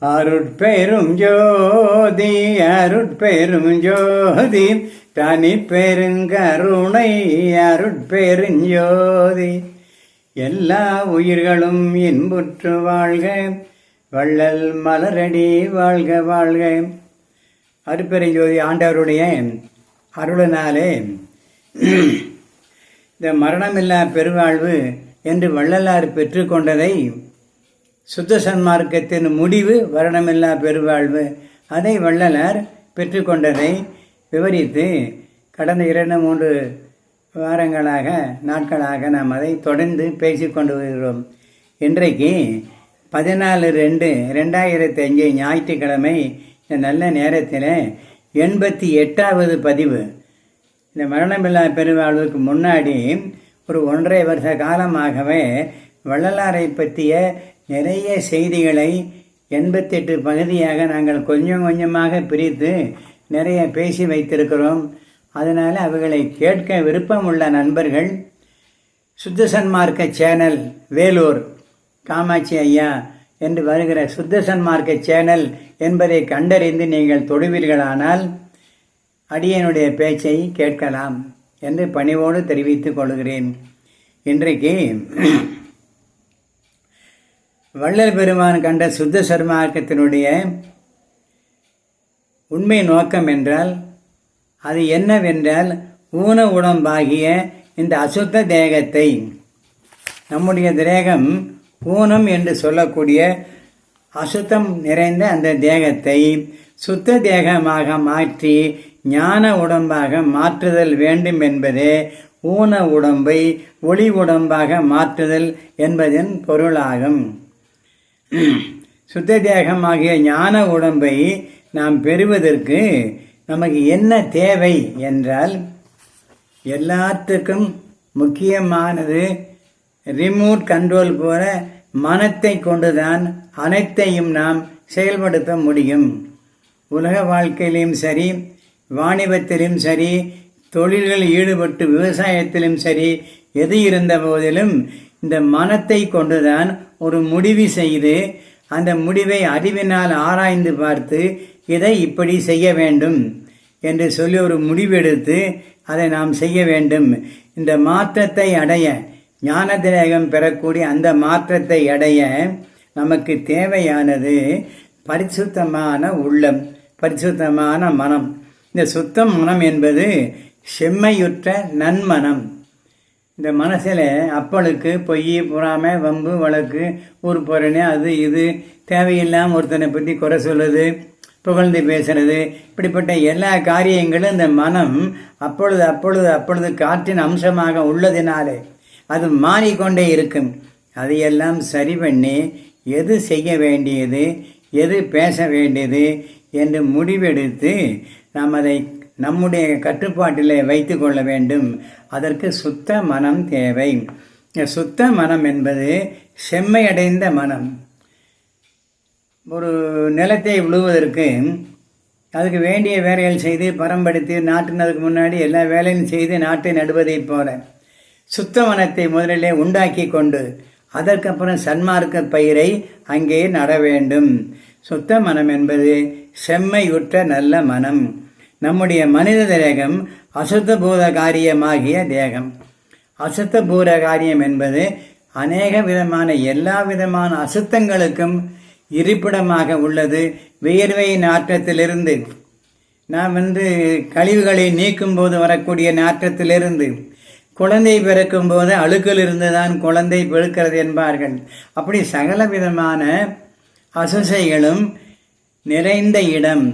அருட்பெரும் ஜோதி அருட்பெரும் ஜோதி தனி பெருங்கருணை அருட்பெருஞ்சோதி. எல்லா உயிர்களும் இன்புற்று வாழ்க, வள்ளல் மலரடி வாழ்க வாழ்க. அருட்பெருஞ்சோதி ஆண்டவருடைய அருளினாலே இந்த மரணமில்லா பெருவாழ்வு என்று வள்ளலார் பெற்றுக்கொண்டதை, சுத்த சன்மார்க்கத்தின் முடிவு மரணமில்லா பெருவாழ்வு, அதை வள்ளலார் பெற்றுக்கொண்டதை விவரித்து கடந்த 2-3 நாட்களாக நாம் அதை தொடர்ந்து பேசிக்கொண்டு வருகிறோம். இன்றைக்கு 14/2/2005 ஞாயிற்றுக்கிழமை இந்த நல்ல நேரத்தில் 88வது பதிவு. இந்த மரணமில்லா பெருவாழ்வுக்கு முன்னாடி ஒரு 1.5 வருஷ காலமாகவே வள்ளலாரை பற்றிய நிறைய செய்திகளை 88 பகுதியாக நாங்கள் கொஞ்சம் கொஞ்சமாக பிரித்து நிறைய பேசி வைத்திருக்கிறோம். அதனால் அவைகளை கேட்க விருப்பமுள்ள நண்பர்கள் சுத்த சன்மார்க்க சேனல் வேலூர் காமாட்சி ஐயா என்று வருகிற சுத்த சன்மார்க்க சேனல் என்பதை கண்டறிந்து நீங்கள் தொடுவீர்களானால் அடியனுடைய பேச்சை கேட்கலாம் என்று பணிவோடு தெரிவித்துக் கொள்கிறேன். இன்றைக்கு வள்ளல் பெருமான் கண்ட சுத்த சன்மார்க்கத்தினுடைய உண்மை நோக்கம் என்றால் அது என்னவென்றால், ஊன உடம்பாகிய இந்த அசுத்த தேகத்தை, நம்முடைய தேகம் ஊனம் என்று சொல்லக்கூடிய அசுத்தம் நிறைந்த அந்த தேகத்தை சுத்த தேகமாக மாற்றி ஞான உடம்பாக மாற்றுதல் வேண்டும் என்பதே ஊன உடம்பை ஒளி உடம்பாக மாற்றுதல் என்பதன் பொருளாகும். சுத்த தேகமாகிய ஞான உடம்பை நாம் பெறுவதற்கு நமக்கு என்ன தேவை என்றால், எல்லாத்துக்கும் முக்கியமானது ரிமோட் கண்ட்ரோல் போல மனத்தை கொண்டுதான் அனைத்தையும் நாம் செயல்படுத்த முடியும். உலக வாழ்க்கையிலும் சரி, வாணிபத்திலும் சரி, தொழில்கள் ஈடுபட்டு விவசாயத்திலும் சரி, எது இருந்த போதிலும் இந்த மனத்தை கொண்டுதான் ஒரு முடிவு செய்து அந்த முடிவை அறிவினால் ஆராய்ந்து பார்த்து இதை இப்படி செய்ய வேண்டும் என்று சொல்லி ஒரு முடிவெடுத்து அதை நாம் செய்ய வேண்டும். இந்த மாற்றத்தை அடைய, ஞான திரேகம் பெறக்கூடிய அந்த மாற்றத்தை அடைய நமக்கு தேவையானது பரிசுத்தமான உள்ளம், பரிசுத்தமான மனம். இந்த சுத்தம் மனம் என்பது செம்மையுற்ற நன்மனம். இந்த மனசில் அப்பளுக்கு பொய், பொறாமை, வம்பு, வழக்கு, ஊர் பொறனே, அது இது தேவையில்லாமல் ஒருத்தனை பற்றி குறை சொல்லுது, புகழ்ந்து பேசுறது, இப்படிப்பட்ட எல்லா காரியங்களும் இந்த மனம் அப்பொழுது காற்றின் அம்சமாக உள்ளதினாலே அது மாறிக்கொண்டே இருக்கும். அதையெல்லாம் சரி பண்ணி எது செய்ய வேண்டியது, எது பேச வேண்டியது என்று முடிவெடுத்து நாம் அதை நம்முடைய கட்டுப்பாட்டிலே வைத்து கொள்ள வேண்டும். அதற்கு சுத்த மனம் தேவை. சுத்த மனம் என்பது செம்மையடைந்த மனம். ஒரு நிலத்தை உழுவதற்கு அதுக்கு வேண்டிய வேலைகள் செய்து பரம்படுத்தி நாட்டினதுக்கு முன்னாடி எல்லா வேலையும் செய்து நாட்டை நடுவதை போல சுத்த மனத்தை முதலிலே உண்டாக்கி கொண்டு அதற்கப்புறம் சன்மார்க்க பயிரை அங்கே நட வேண்டும். சுத்த மனம் என்பது செம்மையுற்ற நல்ல மனம். நம்முடைய மனித தேகம் அசுத்த பூத காரியமாகிய தேகம். அசுத்த பூத காரியம் என்பது அநேக விதமான எல்லா விதமான அசுத்தங்களுக்கும் இருப்பிடமாக உள்ளது. வியர்வை நாற்றத்திலிருந்து, நாம் கழிவுகளை நீக்கும் போது வரக்கூடிய நாற்றத்திலிருந்து, குழந்தை பிறக்கும் போது அழுக்கிலிருந்து தான் குழந்தை பிறக்கிறது என்பார்கள். அப்படி சகல விதமான அசுசைகளும் நிறைந்த இடம்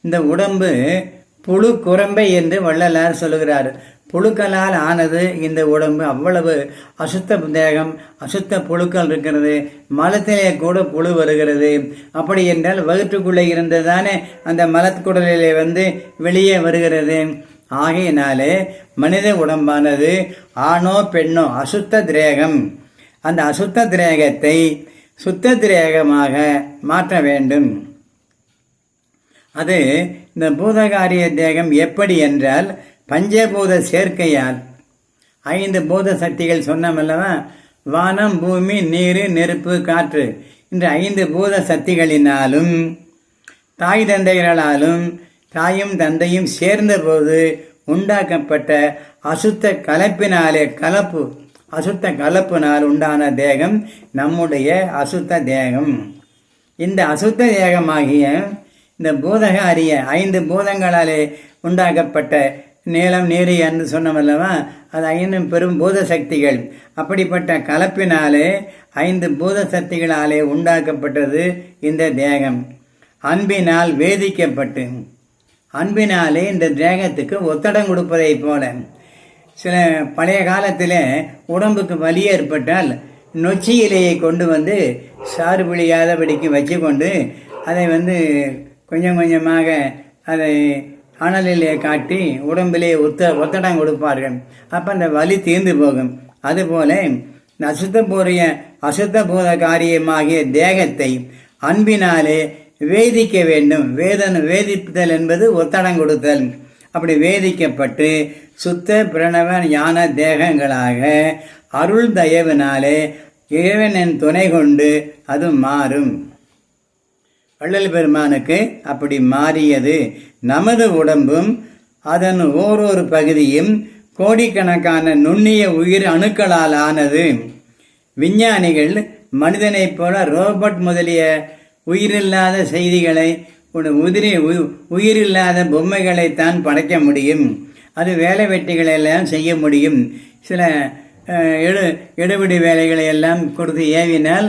இந்த உடம்பு. புழு குரம்பை என்று வள்ளலார் சொல்லுகிறார். புழுக்களால் ஆனது இந்த உடம்பு. அவ்வளவு அசுத்த தேகம், அசுத்த புழுக்கள் இருக்கிறது. மலத்திலே கூட புழு வருகிறது. அப்படி என்றால் வயிற்றுக்குள்ளே இருந்ததானே அந்த மலக்குடலிலே வெளியே வருகிறது. ஆகையினாலே மனித உடம்பானது ஆணோ பெண்ணோ அசுத்த திரேகம். அந்த அசுத்த திரேகத்தை சுத்த திரேகமாக மாற்ற வேண்டும். அது இந்த பூதகாரிய தேகம் எப்படி என்றால், பஞ்சபூத சேர்க்கையால் 5 பூத சக்திகள் சொன்னமல்லவா, வானம், பூமி, நீர், நெருப்பு, காற்று, இந்த 5 பூத சக்திகளினாலும் தாய் தந்தைகளாலும் தாயும் தந்தையும் சேர்ந்தபோது உண்டாக்கப்பட்ட அசுத்த கலப்பினால் உண்டான தேகம் நம்முடைய அசுத்த தேகம். இந்த அசுத்த தேகமாகிய இந்த பூதகாரிய 5 பூதங்களாலே உண்டாக்கப்பட்ட நீளம் நீர் என்று சொன்னமல்லவா, அது 5 பெரும் பூத சக்திகள். அப்படிப்பட்ட கலப்பினாலே 5 பூத சக்திகளாலே உண்டாக்கப்பட்டது இந்த தேகம். அன்பினால் வேதிக்கப்பட்டு அன்பினாலே இந்த தேகத்துக்கு ஒத்தடம் கொடுப்பதை போல சில பழைய காலத்தில் உடம்புக்கு வலி ஏற்பட்டால் நொச்சி இலையை கொண்டு வந்து சாறு பிழியாதபடிக்கு வச்சு கொண்டு அதை கொஞ்சம் கொஞ்சமாக அதை அனலிலே காட்டி உடம்பிலே ஒத்தடம் கொடுப்பார்கள். அப்போ அந்த வலி தீர்ந்து போகும். அதுபோல அசுத்த பூத காரியமாகிய தேகத்தை அன்பினாலே வேதிக்க வேண்டும். வேதித்தல் என்பது ஒத்தடம் கொடுத்தல். அப்படி வேதிக்கப்பட்டு சுத்த பிரணவ ஞான தேகங்களாக அருள் தயவினாலே இறைவனின் துணை கொண்டு அது மாறும். வள்ளல் பெருமானுக்கு அப்படி மாறியது. நமது உடம்பும் அதன் ஓரொரு பகுதியும் கோடிக்கணக்கான நுண்ணிய உயிர் அணுக்களால் ஆனது. விஞ்ஞானிகள் மனிதனைப் போல ரோபோட் முதலிய உயிரில்லாத செய்திகளை உயிரில்லாத பொம்மைகளைத்தான் படைக்க முடியும். அது வேலை வெட்டிகளை எல்லாம் செய்ய முடியும். சில எடுபிடி வேலைகளை எல்லாம் கொடுத்து ஏவினால்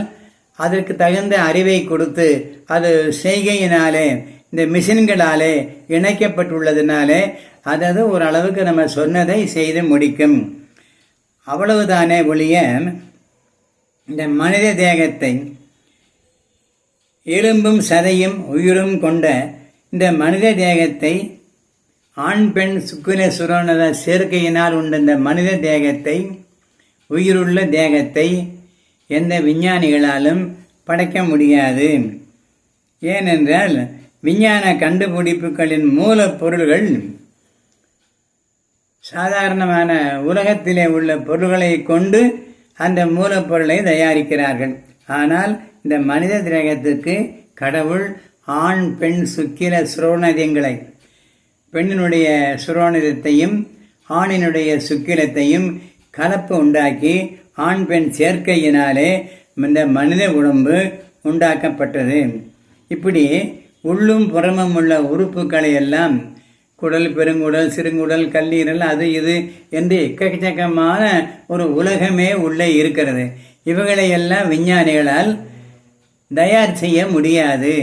அதற்கு தகுந்த அறிவை கொடுத்து அது செய்கையினாலே இந்த மிஷின்களாலே இணைக்கப்பட்டுள்ளதுனாலே அதாவது ஓரளவுக்கு நம்ம சொன்னதை செய்து முடிக்கும். அவ்வளவுதானே ஒழிய இந்த மனித தேகத்தை எலும்பும் சதையும் உயிரும் கொண்ட இந்த மனித தேகத்தை ஆண் பெண் சுக்கிர சுரோனத சேர்க்கையினால் உண்ட இந்த மனித தேகத்தை உயிருள்ள தேகத்தை எந்த விஞ்ஞானிகளாலும் படைக்க முடியாது. ஏனென்றால் விஞ்ஞான கண்டுபிடிப்புகளின் மூலப்பொருள்கள் சாதாரணமான உலகத்திலே உள்ள பொருள்களை கொண்டு அந்த மூலப்பொருளை தயாரிக்கிறார்கள். ஆனால் இந்த மனித தேகத்துக்கு கடவுள் ஆண் பெண் சுக்கிர சுரோனதங்களை பெண்ணினுடைய சுரோனிதத்தையும் ஆணினுடைய சுக்கிரத்தையும் கலப்பு உண்டாக்கி ஆண் பெண் சேர்க்கையினாலே இந்த மனித உடம்பு உண்டாக்கப்பட்டது. இப்படி உள்ளும் புறமும் உள்ள உறுப்புகளை எல்லாம் குடல், பெருங்குடல், சிறுங்குடல், கல்லீரல், அது இது என்று எக்கச்சக்கமான ஒரு உலகமே உள்ளே இருக்கிறது. இவைகளை எல்லாம் விஞ்ஞானிகளால் தயார் செய்ய முடியாது.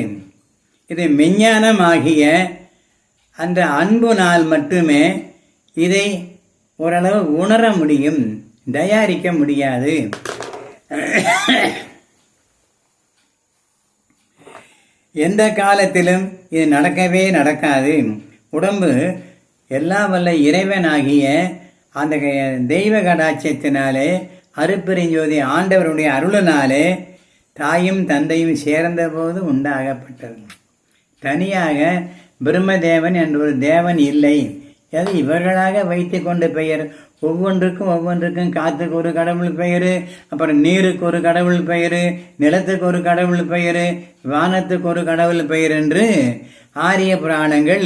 இது மெஞ்ஞானமாகிய அந்த அன்புனால் மட்டுமே இதை ஓரளவு உணர முடியும், தயாரிக்க முடியாது. எந்த காலத்திலும் இது நடக்கவே நடக்காது. உடம்பு எல்லாம் வல்ல இறைவனாகிய அந்த தெய்வ கடாட்சத்தினாலே அருட்பெருஞ்சோதி ஆண்டவருடைய அருளினாலே தாயும் தந்தையும் சேர்ந்த போது உண்டாகப்பட்டது. தனியாக பிரம்மதேவன் என்ற ஒரு தேவன் இல்லை. அது இவர்களாக வைத்து கொண்ட பெயர். ஒவ்வொன்றுக்கும் காற்றுக்கு ஒரு கடவுள் பெயர், அப்புறம் நீருக்கு ஒரு கடவுள் பெயர், நிலத்துக்கு ஒரு கடவுள் பெயர், வானத்துக்கு ஒரு கடவுள் பெயர் என்று ஆரிய புராணங்கள்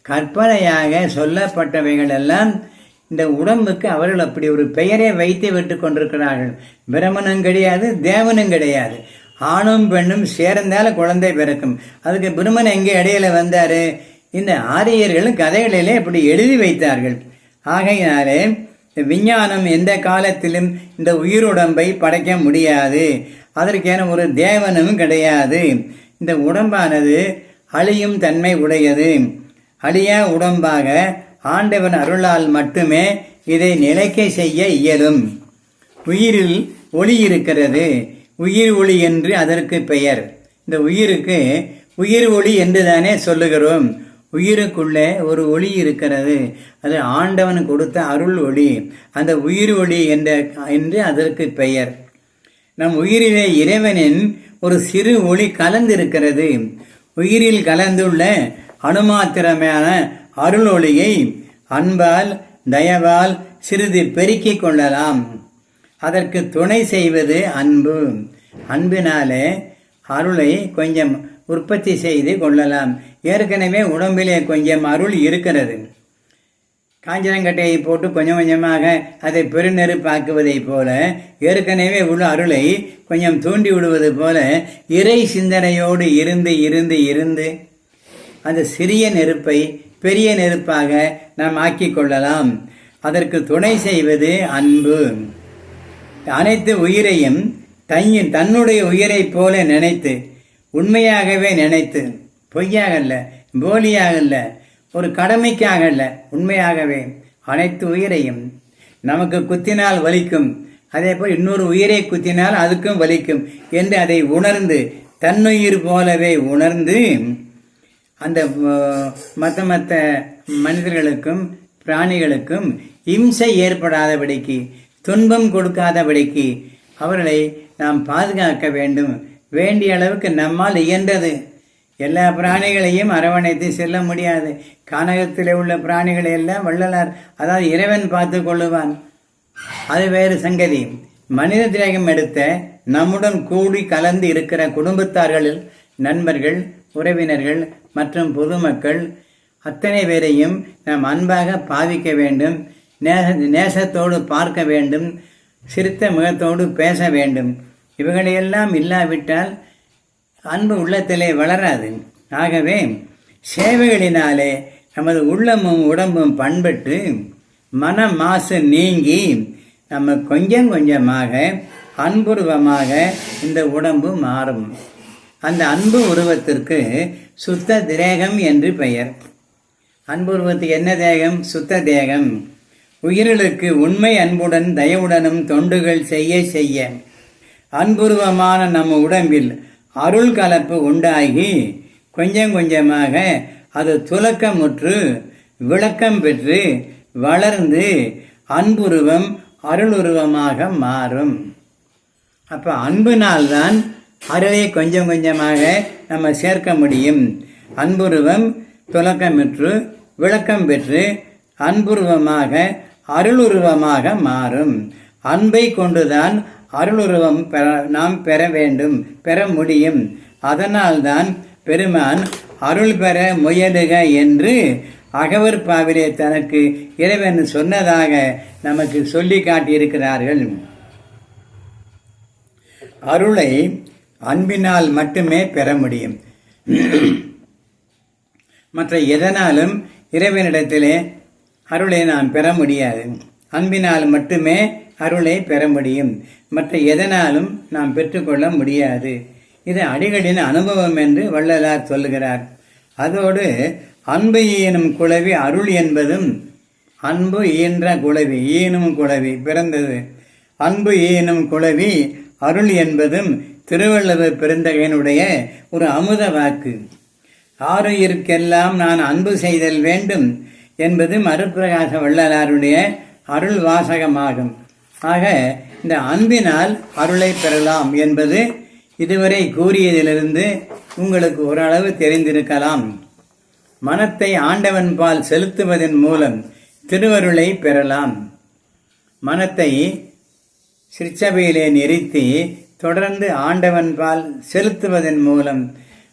கற்பனையாக சொல்லப்பட்டவைகள் எல்லாம் இந்த உடம்புக்கு அவர்கள் அப்படி ஒரு பெயரை வைத்து விட்டு கொண்டிருக்கிறார்கள். பிரம்மனும் கிடையாது, தேவனும் கிடையாது. ஆணும் பெண்ணும் சேர்ந்தால குழந்தை பிறக்கும். அதுக்கு பிரம்மன் எங்கே இடையில வந்தாரு? இந்த ஆரியர்களும் கதைகளிலே இப்படி எழுதி வைத்தார்கள். ஆகையினாலே விஞ்ஞானம் எந்த காலத்திலும் இந்த உயிருடம்பை படைக்க முடியாது. அதற்கென ஒரு தேவனும் கிடையாது. இந்த உடம்பானது அழியும் தன்மை உடையது. அழியா உடம்பாக ஆண்டவன் அருளால் மட்டுமே இதை நிலைக்க செய்ய இயலும். உயிரில் ஒளி இருக்கிறது. உயிர் ஒளி என்று அதற்கு பெயர். இந்த உயிருக்கு உயிர் ஒளி என்று தானே சொல்லுகிறோம். உயிருக்குள்ளே ஒரு ஒளி இருக்கிறது. அது ஆண்டவன் கொடுத்த அருள் ஒளி. அந்த உயிர் ஒளி என்று அதற்கு பெயர். நம் உயிரிலே இறைவனின் ஒரு சிறு ஒளி கலந்திருக்கிறது. உயிரில் கலந்துள்ள அணுமாத்திரமான அருள் ஒளியை அன்பால் தயவால் சிறிது பெருக்கிக் கொள்ளலாம். அதற்கு துணை செய்வது அன்பு. அன்பினாலே அருளை கொஞ்சம் உற்பத்தி செய்து கொள்ளலாம். ஏற்கனவே உடம்பிலே கொஞ்சம் அருள் இருக்கிறது. காஞ்சனங்கட்டையை போட்டு கொஞ்சம் கொஞ்சமாக அதை பெருநெருப்பாக்குவதைப் போல ஏற்கனவே உள்ள அருளை கொஞ்சம் தூண்டி விடுவது போல இறை சிந்தனையோடு இருந்து இருந்து இருந்து அந்த சிறிய நெருப்பை பெரிய நெருப்பாக நாம் ஆக்கிக் கொள்ளலாம். அதற்கு துணை செய்வது அன்பு. அனைத்து உயிரையும் தன்னுடைய உயிரைப் போல நினைத்து, உண்மையாகவே நினைத்து, பொய்யாகல்ல, போலியாகல்ல, ஒரு கடமைக்காகல்ல, உண்மையாகவே அனைத்து உயிரையும் நமக்கு குத்தினால் வலிக்கும், அதே போல் இன்னொரு உயிரை குத்தினால் அதுக்கும் வலிக்கும் என்று அதை உணர்ந்து தன்னுயிர் போலவே உணர்ந்து அந்த மற்ற மனிதர்களுக்கும் பிராணிகளுக்கும் இம்சை ஏற்படாதபடிக்கு, துன்பம் கொடுக்காதபடிக்கு அவர்களை நாம் பாதுகாக்க வேண்டும். வேண்டிய அளவுக்கு நம்மால் இயன்றது. எல்லா பிராணிகளையும் அரவணைத்து செல்ல முடியாது. கானகத்தில் உள்ள பிராணிகளை எல்லாம் வள்ளலார், அதாவது இறைவன் பார்த்து கொள்ளுவான், அது வேறு சங்கதி. மனித திரேகம் எடுத்த நம்முடன் கூடி கலந்து இருக்கிற குடும்பத்தார்களில் நண்பர்கள், உறவினர்கள் மற்றும் பொதுமக்கள் அத்தனை பேரையும் நாம் அன்பாக பாவிக்க வேண்டும். நேசத்தோடு பார்க்க வேண்டும். சிரித்த முகத்தோடு பேச வேண்டும். இவைகளையெல்லாம் இல்லாவிட்டால் அன்பு உள்ளத்திலே வளராது. ஆகவே சேவைகளினாலே நமது உள்ளமும் உடம்பும் பண்பட்டு மன மாசு நீங்கி நம்ம கொஞ்சம் கொஞ்சமாக அன்புருவமாக இந்த உடம்பு மாறும். அந்த அன்பு உருவத்திற்கு சுத்த திரேகம் என்று பெயர். அன்பு உருவத்துக்கு என்ன தேகம்? சுத்த தேகம். உயிர்களுக்கு உண்மை அன்புடன் தயவுடனும் தொண்டுகள் செய்ய செய்ய அன்புருவமான நம்ம உடம்பில் அருள் கலப்பு உண்டாகி கொஞ்சம் கொஞ்சமாக அது துலக்கமுற்று விளக்கம் பெற்று வளர்ந்து அன்புருவம் அருளுருவமாக மாறும். அப்போ அன்பினால்தான் அருளை கொஞ்சம் கொஞ்சமாக நம்ம சேர்க்க முடியும். அன்புருவம் துலக்கமுற்று விளக்கம் பெற்று அன்புருவமாக அருளுருவமாக மாறும். அன்பை கொண்டுதான் அருளுருவம் நாம் பெற முடியும். அதனால்தான் பெருமான் அருள் பெற முயலுக என்று அகவற்பாவிலே தனக்கு இறைவன் சொன்னதாக நமக்கு சொல்லி காட்டியிருக்கிறார்கள். அருளை அன்பினால் மட்டுமே பெற முடியும். மற்ற எதனாலும் இறைவனிடத்திலே அருளை நாம் பெற முடியாது. அன்பினால் மட்டுமே அருளை பெற முடியும். மற்ற எதனாலும் நாம் பெற்றுக்கொள்ள முடியாது. இது அடிகளின் அனுபவம் என்று வள்ளலார் சொல்லுகிறார். அதோடு அன்பு ஈனும் குளவி அருள் என்பதும், அன்பு ஈன்ற குளவி, ஈனும் குளவி பிறந்தது, அன்பு ஈனும் குளவி அருள் என்பதும் திருவள்ளுவர் பெருந்தகையினுடைய ஒரு அமுத வாக்கு. ஆருயிர்க்கெல்லாம் நான் அன்பு செய்தல் வேண்டும் என்பது மறுபிரகாச வள்ளலாருடைய அருள் வாசகமாகும். ஆக இந்த அன்பினால் அருளை பெறலாம் என்பது இதுவரை கூறியதிலிருந்து உங்களுக்கு ஓரளவு தெரிந்திருக்கலாம். மனத்தை ஆண்டவன் பால் செலுத்துவதன் மூலம் திருவருளை பெறலாம். மனத்தை சிற்சபையிலே நிறுத்தி தொடர்ந்து ஆண்டவன் பால் செலுத்துவதன் மூலம்,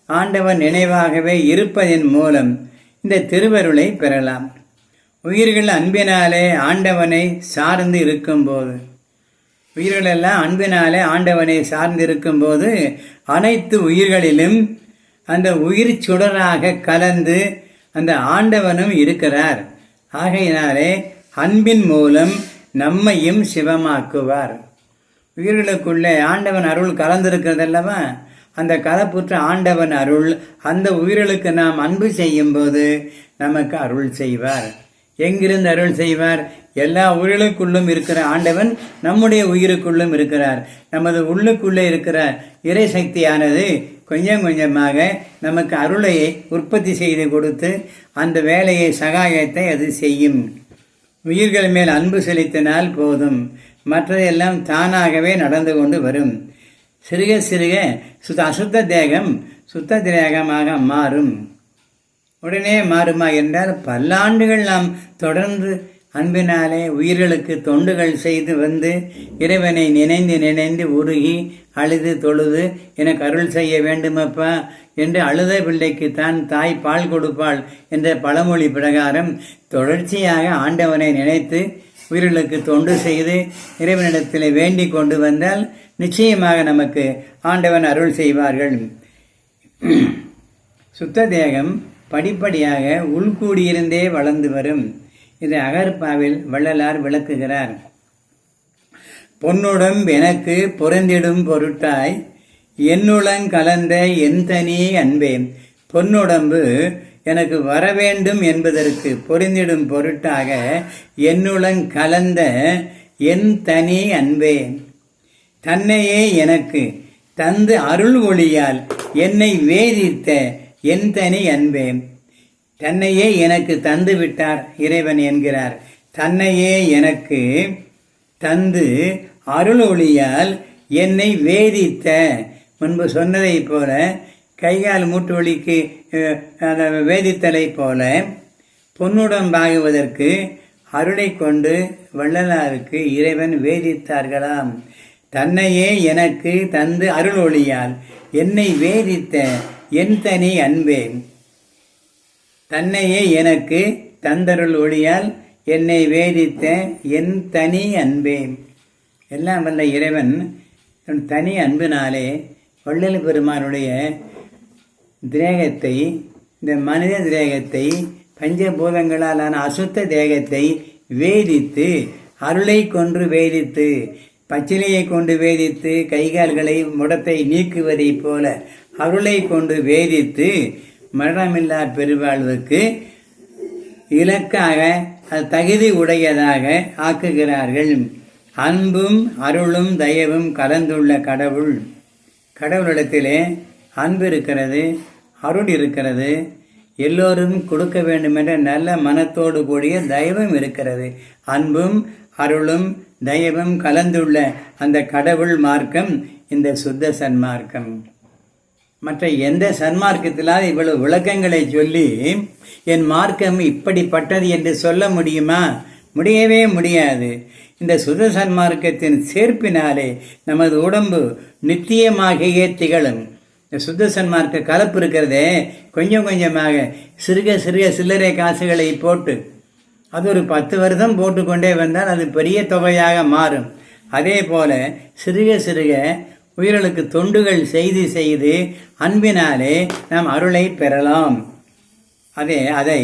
ஆண்டவன் நினைவாகவே இருப்பதன் மூலம் இந்த திருவருளை பெறலாம். உயிர்கள் அன்பினாலே ஆண்டவனை சார்ந்து இருக்கும்போது, உயிர்களெல்லாம் அன்பினாலே ஆண்டவனை சார்ந்து இருக்கும்போது அனைத்து உயிர்களிலும் அந்த உயிர் சுடராக கலந்து அந்த ஆண்டவனும் இருக்கிறார். ஆகையினாலே அன்பின் மூலம் நம்மையும் சிவமாக்குவார். உயிர்களுக்குள்ளே ஆண்டவன் அருள் கலந்திருக்கிறதல்லவா, அந்த கலப்புற்ற ஆண்டவன் அருள் அந்த உயிர்களுக்கு நாம் அன்பு செய்யும் போது நமக்கு அருள் செய்வார். எங்கிருந்து அருள் செய்வார்? எல்லா உயிர்களுக்குள்ளும் இருக்கிற ஆண்டவன் நம்முடைய உயிருக்குள்ளும் இருக்கிறார். நமது உள்ளுக்குள்ளே இருக்கிற இறை சக்தியானது கொஞ்சம் கொஞ்சமாக நமக்கு அருளை உற்பத்தி செய்து கொடுத்து அந்த வேலையை, சகாயத்தை அது செய்யும். உயிர்கள் மேல் அன்பு செலுத்தினால் போதும், மற்றதெல்லாம் தானாகவே நடந்து கொண்டு வரும். சிறுக சிறுக அசுத்த தேகம் சுத்த தேகமாக மாறும். உடனே மாறுமா என்றால் பல்லாண்டுகள் நாம் தொடர்ந்து அன்பினாலே உயிர்களுக்கு தொண்டுகள் செய்து வந்து இறைவனை நினைந்து நினைந்து உருகி அழுது தொழுது எனக்கு அருள் செய்ய வேண்டுமப்பா என்று அழுத பிள்ளைக்கு தான் தாய் பால் கொடுப்பாள் என்ற பழமொழி பிரகாரம் தொடர்ச்சியாக ஆண்டவனை நினைத்து உயிர்களுக்கு தொண்டு செய்து இறைவனிடத்தில் வேண்டிக் கொண்டு வந்தால் நிச்சயமாக நமக்கு ஆண்டவன் அருள் செய்வார்கள். சுத்த தேகம் படிப்படியாக உள்கூடியிருந்தே வளர்ந்து வரும். இதை அகர்பாவில் வள்ளலார் விளக்குகிறார். பொன்னுடம்பு எனக்கு பொருந்திடும் பொருட்டாய் என்னுளங் கலந்த என் தனி அன்பே. பொன்னுடம்பு எனக்கு வரவேண்டும் என்பதற்கு பொருந்திடும் பொருட்டாக என்னுளங் கலந்த என் தனி அன்பே. தன்னையே எனக்கு தந்து அருள் ஒளியால் என்னை வேதித்த என் தனி அன்பே. தன்னையே எனக்கு தந்து விட்டார் இறைவன் என்கிறார். தன்னையே எனக்கு தந்து அருள் ஒளியால் என்னை வேதித்த, முன்பு சொன்னதை போல கைகால் மூட்டு வலிக்கு வேதித்தலை போல பொன்னுடம்பாகுவதற்கு அருளை கொண்டு வள்ளலாருக்கு இறைவன் வேதித்தார்களாம். தன்னையே எனக்கு தந்து அருள் ஒளியால் என்னை வேதித்த என் தனி அன்பே. தன்னையே எனக்கு தந்தருள் ஒளியால் என்னை வேதித்த என் தனி அன்பே. எல்லாம் வல்ல இறைவன் தனி அன்பினாலே வள்ளல் பெருமானுடைய தேகத்தை, இந்த மனித தேகத்தை, பஞ்சபூதங்களாலான அசுத்த தேகத்தை வேதித்து, அருளை கொன்று வேதித்து, பச்சிலையை கொண்டு வேதித்து கைகால்களை முடத்தை நீக்குவதைப் போல அருளை கொண்டு வேதித்து மரணமில்லா பெருவாழ்வுக்கு இலக்காக தகுதி உடையதாக ஆக்குகிறார்கள். அன்பும் அருளும் தயவும் கலந்துள்ள கடவுள். கடவுளிடத்திலே அன்பு இருக்கிறது, அருள் இருக்கிறது, எல்லோரும் கொடுக்க வேண்டும் என்ற நல்ல மனத்தோடு கூடிய தயவும் இருக்கிறது. அன்பும் அருளும் தயவும் கலந்துள்ள அந்த கடவுள் மார்க்கம் இந்த சுத்த சன்மார்க்கம். மற்ற எந்த சன்மார்க்கத்திலாவது இவ்வளவு விளக்கங்களை சொல்லி என் மார்க்கம் இப்படிப்பட்டது என்று சொல்ல முடியுமா? முடியவே முடியாது. இந்த சுத்த சன்மார்க்கத்தின் சேர்ப்பினாலே நமது உடம்பு நித்தியமாகியே திகழும். இந்த சுத்த சன்மார்க்க கலப்பு இருக்கிறதே, கொஞ்சம் கொஞ்சமாக சிறுக சிறுக சில்லறை காசுகளை போட்டு அது ஒரு 10 வருடம் போட்டுக்கொண்டே வந்தால் அது பெரிய தொகையாக மாறும். அதே போல சிறுக சிறுக உயிர்களுக்கு தொண்டுகள் செய்து செய்து அன்பினாலே நாம் அருளை பெறலாம். அதை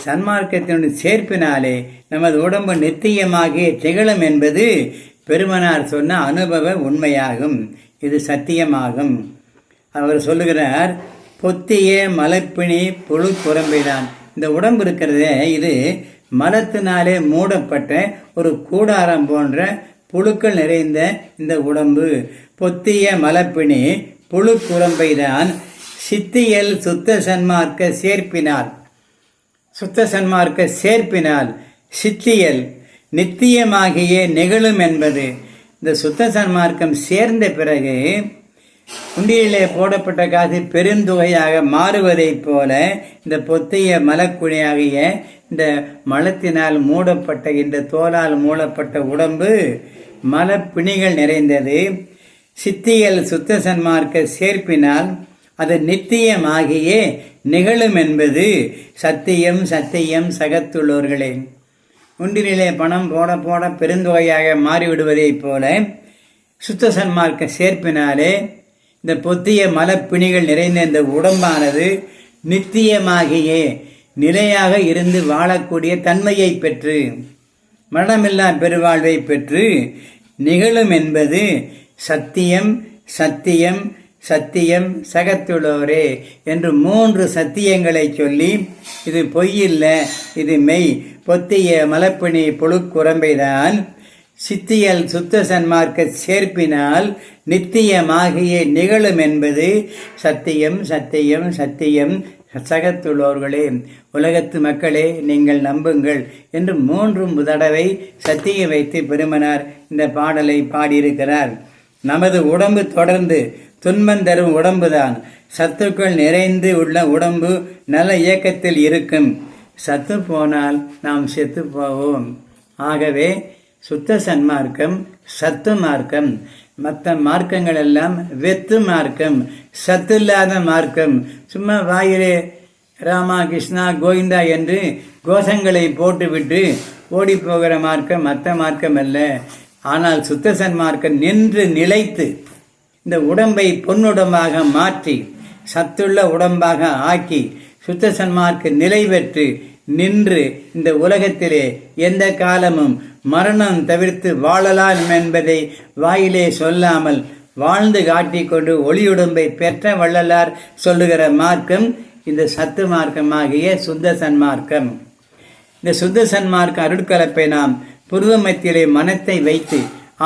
சன்மார்க்கத்தினுடைய சேர்ப்பினாலே நமது உடம்பு நித்தியமாகிய திகழும் என்பது பெருமனார் சொன்ன அனுபவ உண்மையாகும். இது சத்தியமாகும். அவர் சொல்லுகிறார், பொத்திய மலப்பிணி புழு குரம்பைதான். இந்த உடம்பு இருக்கிறதே, இது மலத்தினாலே மூடப்பட்ட ஒரு கூடாரம் போன்ற புழுக்கள் நிறைந்த இந்த உடம்பு. பொத்திய மலப்பிணி புழு குரம்பைதான் சித்தியல் சுத்த சன்மார்க்க சேர்ப்பினால், சுத்த சன்மார்க்க சேர்ப்பினால் சித்தியல் நித்தியமாகிய நிகழும் என்பது. இந்த சுத்த சன்மார்க்கம் சேர்ந்த பிறகு உண்டியிலே போடப்பட்ட காசு பெருந்தொகையாக மாறுவதைப் போல இந்த பொத்திய மலக்குழியாகிய இந்த மலத்தினால் மூடப்பட்ட, இந்த தோலால் மூடப்பட்ட உடம்பு மலப்பிணிகள் நிறைந்தது. சித்தியல் சுத்த சன்மார்க்க சேர்ப்பினால் அது நித்தியமாகியே நிகழும் என்பது சத்தியம். சத்தியம் சகத்துள்ளோர்களே. உண்டிலே பணம் போட போட பெருந்தொகையாக மாறிவிடுவதைப் போல சுத்த சன்மார்க்க சேர்ப்பினாலே இந்த பொத்திய மலப்பிணிகள் நிறைந்த இந்த உடம்பானது நித்தியமாகியே நிலையாக இருந்து வாழக்கூடிய தன்மையை பெற்று மரணமில்லா பெருவாழ்வை பெற்று நிகழும் என்பது சத்தியம். சத்தியம் சத்தியம் சகத்துள்ளோரே என்று 3 சத்தியங்களை சொல்லி, இது பொய்யில்ல, இது மெய், பொத்திய மலப்பிணி புழுக்குரம்பைதான் சித்தியல் சுத்த சன்மார்க்க சேர்ப்பினால் நித்தியமாகிய நிகழும் என்பது சத்தியம். சத்தியம் சத்தியம் சகத்துள்ளோர்களே, உலகத்து மக்களே நீங்கள் நம்புங்கள் என்று 3 தடவை சத்தியம் வைத்து பெருமனார் இந்த பாடலை பாடியிருக்கிறார். நமது உடம்பு தொடர்ந்து துன்பம் தரும் உடம்புதான். சத்துக்கள் நிறைந்து உள்ள உடம்பு நல்ல இயக்கத்தில் இருக்கும். சத்து போனால் நாம் செத்து போவோம். ஆகவே சுத்த சன்மார்க்கம் சத்து மார்க்கம். மற்ற மார்க்கங்கள் எல்லாம் வெத்து மார்க்கம், சத்து இல்லாத மார்க்கம். சும்மா வாயிலே ராமா கிருஷ்ணா கோவிந்தா என்று கோஷங்களை போட்டுவிட்டு ஓடி போகிற மார்க்கம் மற்ற மார்க்கம் அல்ல. ஆனால் சுத்த சன்மார்க்கம் நின்று நிலைத்து இந்த உடம்பை பொன்னுடம்பாக மாற்றி சத்துள்ள உடம்பாக ஆக்கி சுத்த சன்மார்க்க நிலை பெற்று நின்று இந்த உலகத்திலே எந்த காலமும் மரணம் தவிர்த்து வாழலாம் என்பதை வாயிலே சொல்லாமல் வாழ்ந்து காட்டிக்கொண்டு ஒளியுடம்பை பெற்ற வள்ளலார் சொல்லுகிற மார்க்கம் இந்த சத்து மார்க்கமாகிய சுத்த சன்மார்க்கம். இந்த சுத்த சன்மார்க்க அருட்கலப்பை நாம் புருவ மத்தியிலே மனத்தை வைத்து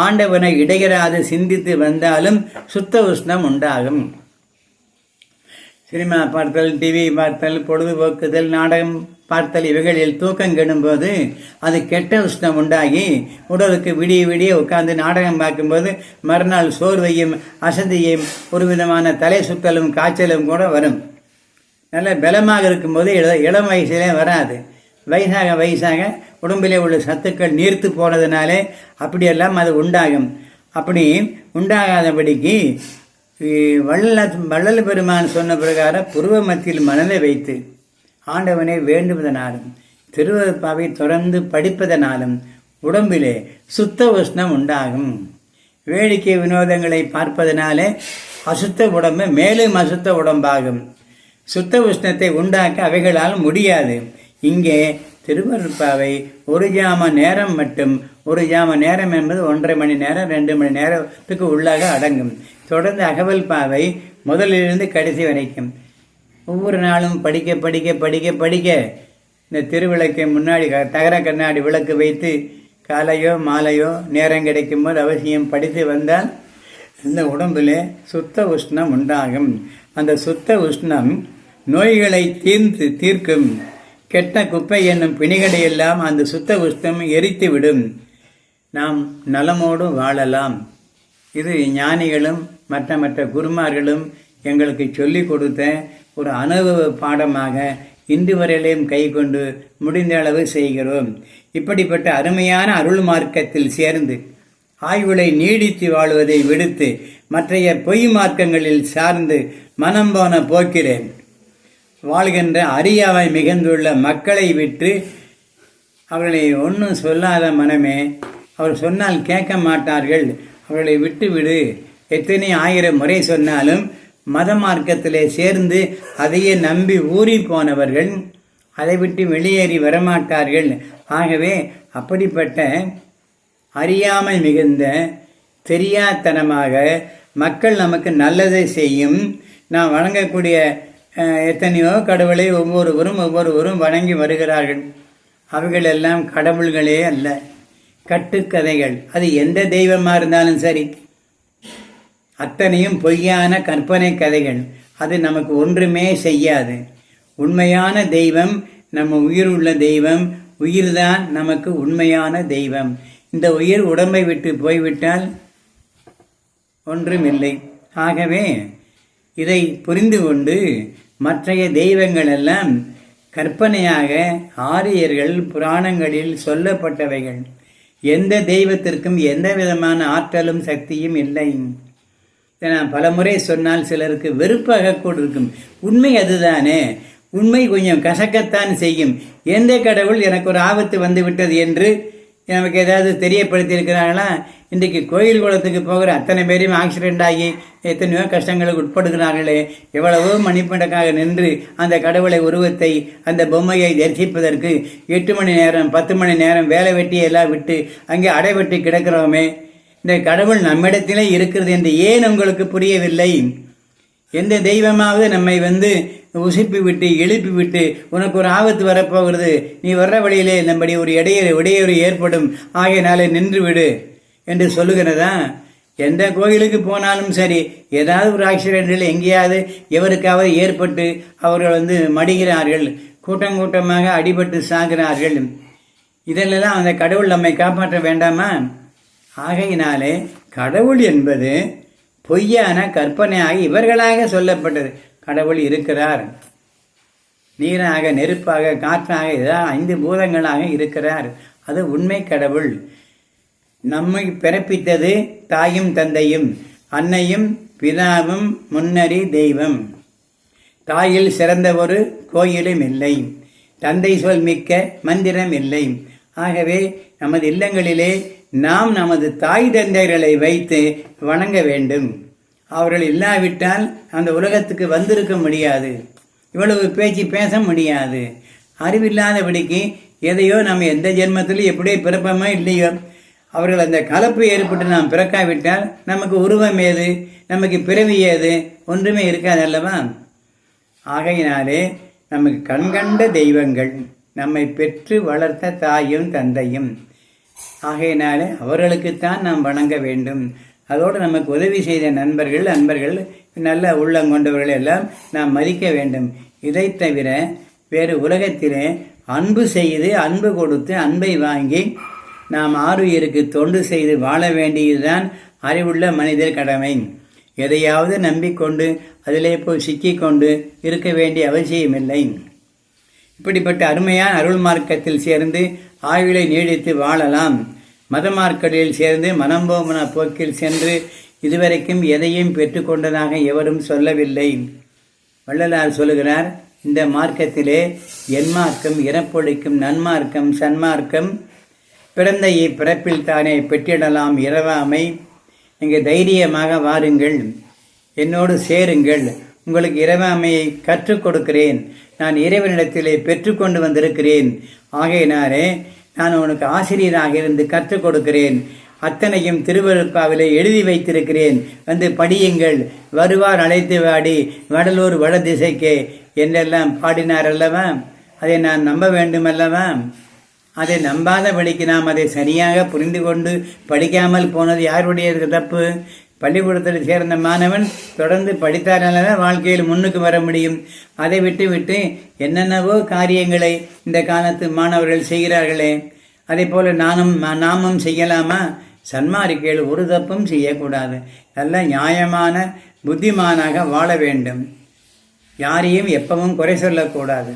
ஆண்டவனை இடையராது சிந்தித்து வந்தாலும் சுத்த உஷ்ணம் உண்டாகும். சினிமா பார்த்தல், டிவி பார்த்தல், பொழுதுபோக்குதல், நாடகம் பார்த்தல் இவைகளில் தூக்கம் கெடும்போது அது கெட்ட உஷ்ணம் உண்டாகி உடலுக்கு விடிய விடிய உட்கார்ந்து நாடகம் பார்க்கும்போது மறுநாள் சோர்வையும் அசதியையும் ஒரு விதமான தலை சுத்தலும் காய்ச்சலும் கூட வரும். நல்ல பலமாக இருக்கும்போது இளம் வயசிலே வராது. வயசாக வயசாக உடம்பிலே உள்ள சத்துக்கள் நீர்த்து போனதுனாலே அப்படியெல்லாம் அது உண்டாகும். அப்படி உண்டாகாதபடிக்கு வள்ளல் பெருமான் சொன்ன பிரகாரம் புருவ மத்தியில் மனதை வைத்து ஆண்டவனை வேண்டுவதனாலும் திருவருட்பாவை தொடர்ந்து படிப்பதனாலும் உடம்பிலே சுத்த உஷ்ணம் உண்டாகும். வேடிக்கை வினோதங்களை பார்ப்பதனாலே அசுத்த உடம்பு மேலும் அசுத்த உடம்பாகும். சுத்த உஷ்ணத்தை உண்டாக்க அவைகளால் முடியாது. இங்கே திருவருட்பாவை ஒரு ஜாம நேரம் மட்டும், ஒரு ஜாம நேரம் என்பது 1.5 மணி நேரம் 2 மணி நேரத்துக்கு உள்ளாக அடங்கும். தொடர்ந்து அகவல் பாவை முதலிலிருந்து கடைசி வரைக்கும் ஒவ்வொரு நாளும் படிக்க படிக்க படிக்க படிக்க இந்த திருவிளக்கை முன்னாடி தகர கண்ணாடி விளக்கு வைத்து காலையோ மாலையோ நேரம் கிடைக்கும் போது அவசியம் படித்து வந்தால் இந்த உடம்பில் சுத்த உஷ்ணம் உண்டாகும். அந்த சுத்த உஷ்ணம் நோய்களை தீர்க்கும். கெட்ட குப்பை என்னும் பிணிகடையெல்லாம் அந்த சுத்த உஷ்ணம் எரித்து விடும். நாம் நலமோடு வாழலாம். இது ஞானிகளும் மற்ற குருமார்களும் எங்களுக்கு சொல்லிக் கொடுத்த ஒரு அனுபவ பாடமாக இன்று வரையிலையும் கை கொண்டு முடிந்த அளவு செய்கிறோம். இப்படிப்பட்ட அருமையான அருள் மார்க்கத்தில் சேர்ந்து ஆய்வுகளை நீடித்து வாழ்வதை விடுத்து மற்றைய பொய் மார்க்கங்களில் சார்ந்து மனம் போன போக்கிறேன் வாழ்கின்ற அறியாமை மிகுந்துள்ள மக்களை விட்டு அவர்களை ஒன்றும் சொல்லாத மனமே, அவர் சொன்னால் கேட்க மாட்டார்கள், அவர்களை விட்டு விடு. எத்தனை 1000 முறை சொன்னாலும் மத மார்க்கத்திலே சேர்ந்து அதையே நம்பி ஊறி போனவர்கள் அதை விட்டு வெளியேறி வரமாட்டார்கள். ஆகவே அப்படிப்பட்ட அறியாமை மிகுந்த தெரியாத்தனமாக மக்கள் நமக்கு நல்லதை செய்யும். நாம் வணங்கக்கூடிய எத்தனையோ கடவுளை ஒவ்வொருவரும் வணங்கி வருகிறார்கள். அவைகள் எல்லாம் கடவுள்களே அல்ல, கட்டுக்கதைகள். அது எந்த தெய்வமாக இருந்தாலும் சரி, அத்தனையும் பொய்யான கற்பனை கதைகள். அது நமக்கு ஒன்றுமே செய்யாது. உண்மையான தெய்வம் நம்ம உயிர் உள்ள தெய்வம். உயிர்தான் நமக்கு உண்மையான தெய்வம். இந்த உயிர் உடம்பை விட்டு போய்விட்டால் ஒன்றுமில்லை. ஆகவே இதை புரிந்து கொண்டு மற்றைய தெய்வங்கள் எல்லாம் கற்பனையாக ஆரியர்கள் புராணங்களில் சொல்லப்பட்டவைகள். எந்த தெய்வத்திற்கும் எந்த விதமான ஆற்றலும் சக்தியும் இல்லை. நான் பல முறை சொன்னால் சிலருக்கு வெறுப்பாக கூட இருக்கும். உண்மை அதுதானே. உண்மை கொஞ்சம் கசக்கத்தான் செய்யும். எந்த கடவுள் எனக்கு ஒரு ஆபத்து வந்து விட்டது என்று நமக்கு ஏதாவது தெரியப்படுத்தி இருக்கிறாங்களா? இன்றைக்கு கோயில் குளத்துக்கு போகிற அத்தனை பேரையும் ஆக்சிடென்ட் ஆகி எத்தனையோ கஷ்டங்களுக்கு உட்படுகிறார்களே. எவ்வளவோ மணிப்பணக்காக நின்று அந்த கடவுளை உருவத்தை அந்த பொம்மையை தரிசிப்பதற்கு 8 மணி நேரம் 10 மணி நேரம் வேலை வெட்டி எல்லாம் விட்டு அங்கே அடைபட்டு கிடக்கிறோமே. இந்த கடவுள் நம்மிடத்திலே இருக்கிறது என்று ஏன் உங்களுக்கு புரியவில்லை? எந்த தெய்வமாவது நம்மை உசுப்பி விட்டு எழுப்பி விட்டு உனக்கு ஒரு ஆபத்து வரப்போகிறது, நீ வர்ற வழியிலே நம்மடி ஒரு இடையூறு ஏற்படும், ஆகையினாலே நின்று விடு என்று சொல்லுகிறதா? எந்த கோயிலுக்கு போனாலும் சரி, ஏதாவது ஒரு ஆக்சிடென்டில் எங்கேயாவது எவருக்காவது ஏற்பட்டு அவர்கள் மடிகிறார்கள், கூட்டமாக அடிபட்டு சாகிறார்கள். இதெல்லாம் அந்த கடவுள் நம்மை காப்பாற்ற வேண்டாமா? ஆகையினாலே கடவுள் என்பது பொய்யான கற்பனையாக இவர்களாக சொல்லப்பட்டது. கடவுள் இருக்கிறார், நீராக நெருப்பாக காற்றாக ஏதாவது 5 பூதங்களாக இருக்கிறார். அது உண்மை கடவுள். நம்மை பிறப்பித்தது தாயும் தந்தையும், அன்னையும் பிதாவும் முன்னறி தெய்வம். தாயில் சிறந்த ஒரு கோயிலும் இல்லை, தந்தை சொல் மிக்க மந்திரம் இல்லை. ஆகவே நமது இல்லங்களிலே நாம் நமது தாய் தந்தையர்களை வைத்து வணங்க வேண்டும். அவர்கள் இல்லாவிட்டால் அந்த உலகத்துக்கு வந்திருக்க முடியாது, இவ்வளவு பேச்சு பேச முடியாது. அறிவில்லாதபடிக்கு எதையோ நம்ம எந்த ஜென்மத்திலும் எப்படியோ பிறப்போமோ இல்லையோ, அவர்கள் அந்த கலப்பு ஏற்பட்டு நாம் பிறக்காவிட்டால் நமக்கு உருவம் ஏது, நமக்கு பிறவி ஏது, ஒன்றுமே இருக்காது அல்லவா? ஆகையினாலே நமக்கு கண்கண்ட தெய்வங்கள் நம்மை பெற்று வளர்த்த தாயும் தந்தையும். ஆகையினாலே அவர்களுக்குத்தான் நாம் வணங்க வேண்டும். அதோடு நமக்கு உதவி செய்த நண்பர்கள் நல்ல உள்ளம் கொண்டவர்கள் எல்லாம் நாம் மதிக்க வேண்டும். இதை தவிர வேறு உலகத்திலே அன்பு செய்து, அன்பு கொடுத்து, அன்பை வாங்கி நாம் ஆருயிருக்கு தொண்டு செய்து வாழ வேண்டியதுதான் அறிவுள்ள மனிதர் கடமை. எதையாவது நம்பிக்கொண்டு அதிலே போய் சிக்கிக்கொண்டு இருக்க வேண்டிய அவசியமில்லை. இப்படிப்பட்ட அருமையான அருள் மார்க்கத்தில் சேர்ந்து ஆயுளை நீடித்து வாழலாம். மத மார்க்கங்களில் சேர்ந்து மனம்போமன போக்கில் சென்று இதுவரைக்கும் எதையும் பெற்றுக்கொண்டதாக எவரும் சொல்லவில்லை. வள்ளலார் சொல்லுகிறார், இந்த மார்க்கத்திலே என்மார்க்கம், இறப்பொழிக்கும் நன்மார்க்கம், சன்மார்க்கம், பிறந்த பிறப்பில் தானே பெற்றிடலாம் இரவாமை. நீங்கள் தைரியமாக வாருங்கள், என்னோடு சேருங்கள், உங்களுக்கு இரவாமையை கற்றுக் கொடுக்கிறேன். நான் இறைவனிடத்திலே பெற்றுக்கொண்டு வந்திருக்கிறேன். ஆகையினாலே நான் உனக்கு ஆசிரியராக இருந்து கற்றுக் கொடுக்கிறேன். அத்தனையும் திருவருட்பாவிலே எழுதி வைத்திருக்கிறேன், வந்து படியுங்கள். வருவார் அழைத்து வாடி வடலூர் வட திசைக்கே என்றெல்லாம் பாடினார் அல்லவா? அதை நான் நம்ப வேண்டும் அல்லவா? அதை நம்பாதபடிக்கு நாம் அதை சரியாக புரிந்து கொண்டு படிக்காமல் போனது யாருடைய தப்பு? பள்ளிக்கூடத்தில் சேர்ந்த மாணவன் தொடர்ந்து படித்தாரால வாழ்க்கையில் முன்னுக்கு வர முடியும். அதை விட்டு என்னென்னவோ காரியங்களை இந்த காலத்து மாணவர்கள் செய்கிறார்களே, அதே போல நாமும் செய்யலாமா? சன்மார்க்கேள் ஒரு தப்பும் செய்யக்கூடாது. நல்ல நியாயமான புத்திமானாக வாழ வேண்டும். யாரையும் எப்பவும் குறை சொல்லக்கூடாது.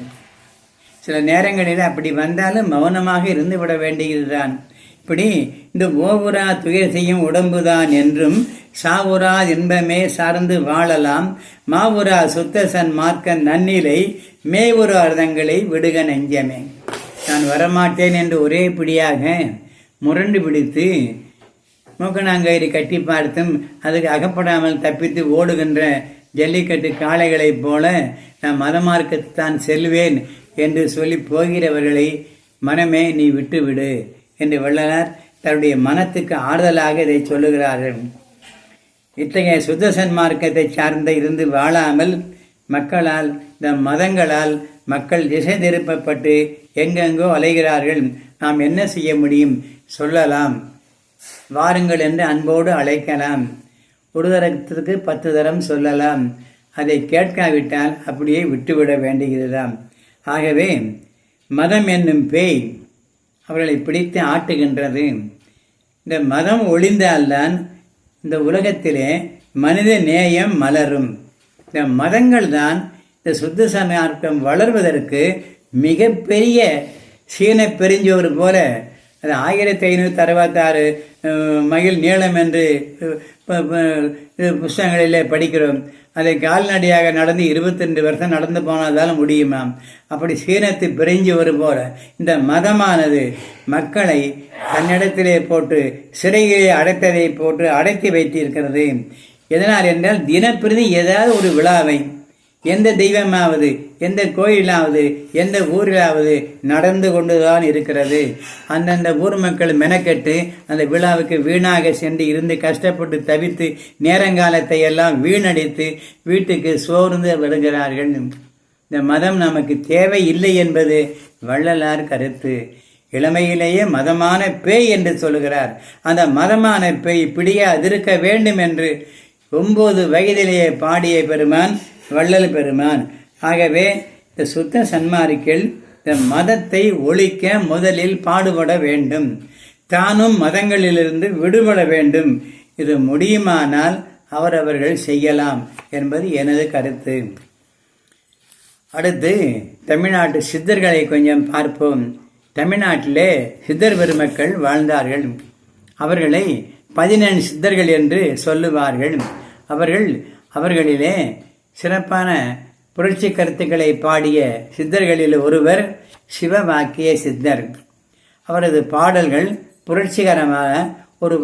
சில நேரங்களில் அப்படி வந்தாலும் மௌனமாக இருந்து விட வேண்டியதுதான். இப்படி இந்த ஓவுரா துயர் செய்யும் உடம்புதான் என்றும் சாவுரா இன்பமே சார்ந்து வாழலாம். மாவுரா சுத்த சன் மார்க்க நன்னிலை மேவுரா அர்த்தங்களை விடுக நெஞ்சமே. நான் வரமாட்டேன் என்று ஒரே பிடியாக முரண்டு பிடித்து மூக்கணாங்கயிறு கட்டி பார்த்தும் அதுக்கு அகப்படாமல் தப்பித்து ஓடுகின்ற ஜல்லிக்கட்டு காளைகளைப் போல நான் மதமார்க்கத்தான் செல்வேன் என்று சொல்லி போகிறவர்களை மனமே நீ விட்டுவிடு என்று வள்ளலார் தன்னுடைய மனத்துக்கு ஆறுதலாக இதை சொல்லுகிறார்கள். இத்தகைய சுத்த சன்மார்க்கத்தை சார்ந்த இருந்து வாழாமல் மக்களால், இந்த மதங்களால் மக்கள் திசை திருப்பப்பட்டு எங்கெங்கோ அலைகிறார்கள். நாம் என்ன செய்ய முடியும்? சொல்லலாம், வாருங்கள் என்று அன்போடு அழைக்கலாம். ஒரு தரத்திற்கு 10 தரம் சொல்லலாம். அதை கேட்காவிட்டால் அப்படியே விட்டுவிட வேண்டியதுதான். ஆகவே மதம் என்னும் பேய் அவர்களை பிடித்து ஆட்டுகின்றது. இந்த மதம் ஒழிந்தால்தான் இந்த உலகத்திலே மனித நேயம் மலரும். இந்த மதங்கள் தான் இந்த சுத்த சன்மார்க்கம் வளர்வதற்கு மிகப்பெரிய சீன பெருஞ்சோறு போல. அது 1566 மைல் நீளம் என்று புஸ்தகங்களிலே படிக்கிறோம். அதை கால்நடையாக நடந்து 22 வருஷம் நடந்து போனால்தான் முடியுமாம். அப்படி சீனத்து பிரிஞ்சு வரும் போல இந்த மதமானது மக்களை தன்னிடத்திலே போட்டு சிறையிலே அடைத்ததை போட்டு அடைத்து வைத்திருக்கிறது. எதனால் என்றால் தினப்பிரதி ஏதாவது ஒரு விழாவை எந்த தெய்வமாவது, எந்த கோயிலாவது, எந்த ஊரிலாவது நடந்து கொண்டுதான் இருக்கிறது. அந்தந்த ஊர் மக்கள் மெனக்கெட்டு அந்த விழாவுக்கு வீணாக சென்று இருந்து கஷ்டப்பட்டு தவித்து நேரங்காலத்தை எல்லாம் வீணடித்து வீட்டுக்கு சோர்ந்து வருகிறார்கள். இந்த மதம் நமக்கு தேவை இல்லை என்பது வள்ளலார் கருத்து. இளமையிலேயே மதமான பேய் என்று சொல்லுகிறார். அந்த மதமான பேய் பிடியாதிருக்க வேண்டும் என்று 9 வயதிலேயே பாடிய பெருமான் வள்ளல் பெருமான். ஆகவே இந்த சுத்த சன்மார்க்கில் இந்த மதத்தை ஒழிக்க முதலில் பாடுபட வேண்டும். தானும் மதங்களிலிருந்து விடுபட வேண்டும். இது முடியுமானால் அவரவர்கள் செய்யலாம் என்பது எனது கருத்து. அடுத்து தமிழ்நாட்டு சித்தர்களை கொஞ்சம் பார்ப்போம். தமிழ்நாட்டிலே சித்தர் பெருமக்கள் வாழ்ந்தார்கள். அவர்களை 14 சித்தர்கள் என்று சொல்லுவார்கள். அவர்களிலே சிறப்பான புரட்சி கருத்துக்களை பாடிய சித்தர்களில் ஒருவர் சிவவாக்கிய சித்தர். அவரது பாடல்கள் புரட்சிகரமாக ஒரு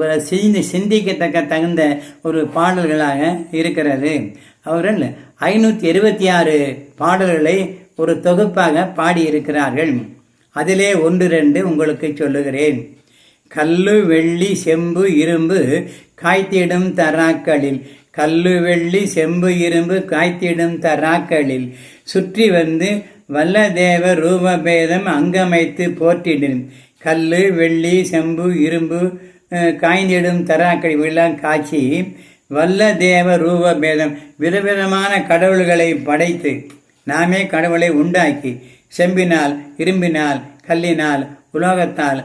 சிந்திக்கத்தக்க தகுந்த ஒரு பாடல்களாக இருக்கிறது. அவர்கள் 526 பாடல்களை ஒரு தொகுப்பாக பாடியிருக்கிறார்கள். அதிலே 1-2 உங்களுக்கு சொல்லுகிறேன். கல்லு வெள்ளி செம்பு இரும்பு காய்த்திடும் தராக்களில், கல்லு வெள்ளி செம்பு இரும்பு காய்த்திடும் தராக்களில் சுற்றி வந்து வல்ல தேவ ரூபபேதம் அங்கமைத்து போற்றிடும். கல்லு வெள்ளி செம்பு இரும்பு காய்ந்திடும் தராக்களில் எல்லாம் காட்சி வல்ல தேவ ரூபபேதம், விதவிதமான கடவுள்களை படைத்து நாமே கடவுளை உண்டாக்கி செம்பினால் இரும்பினால் கல்லினால் உலோகத்தால்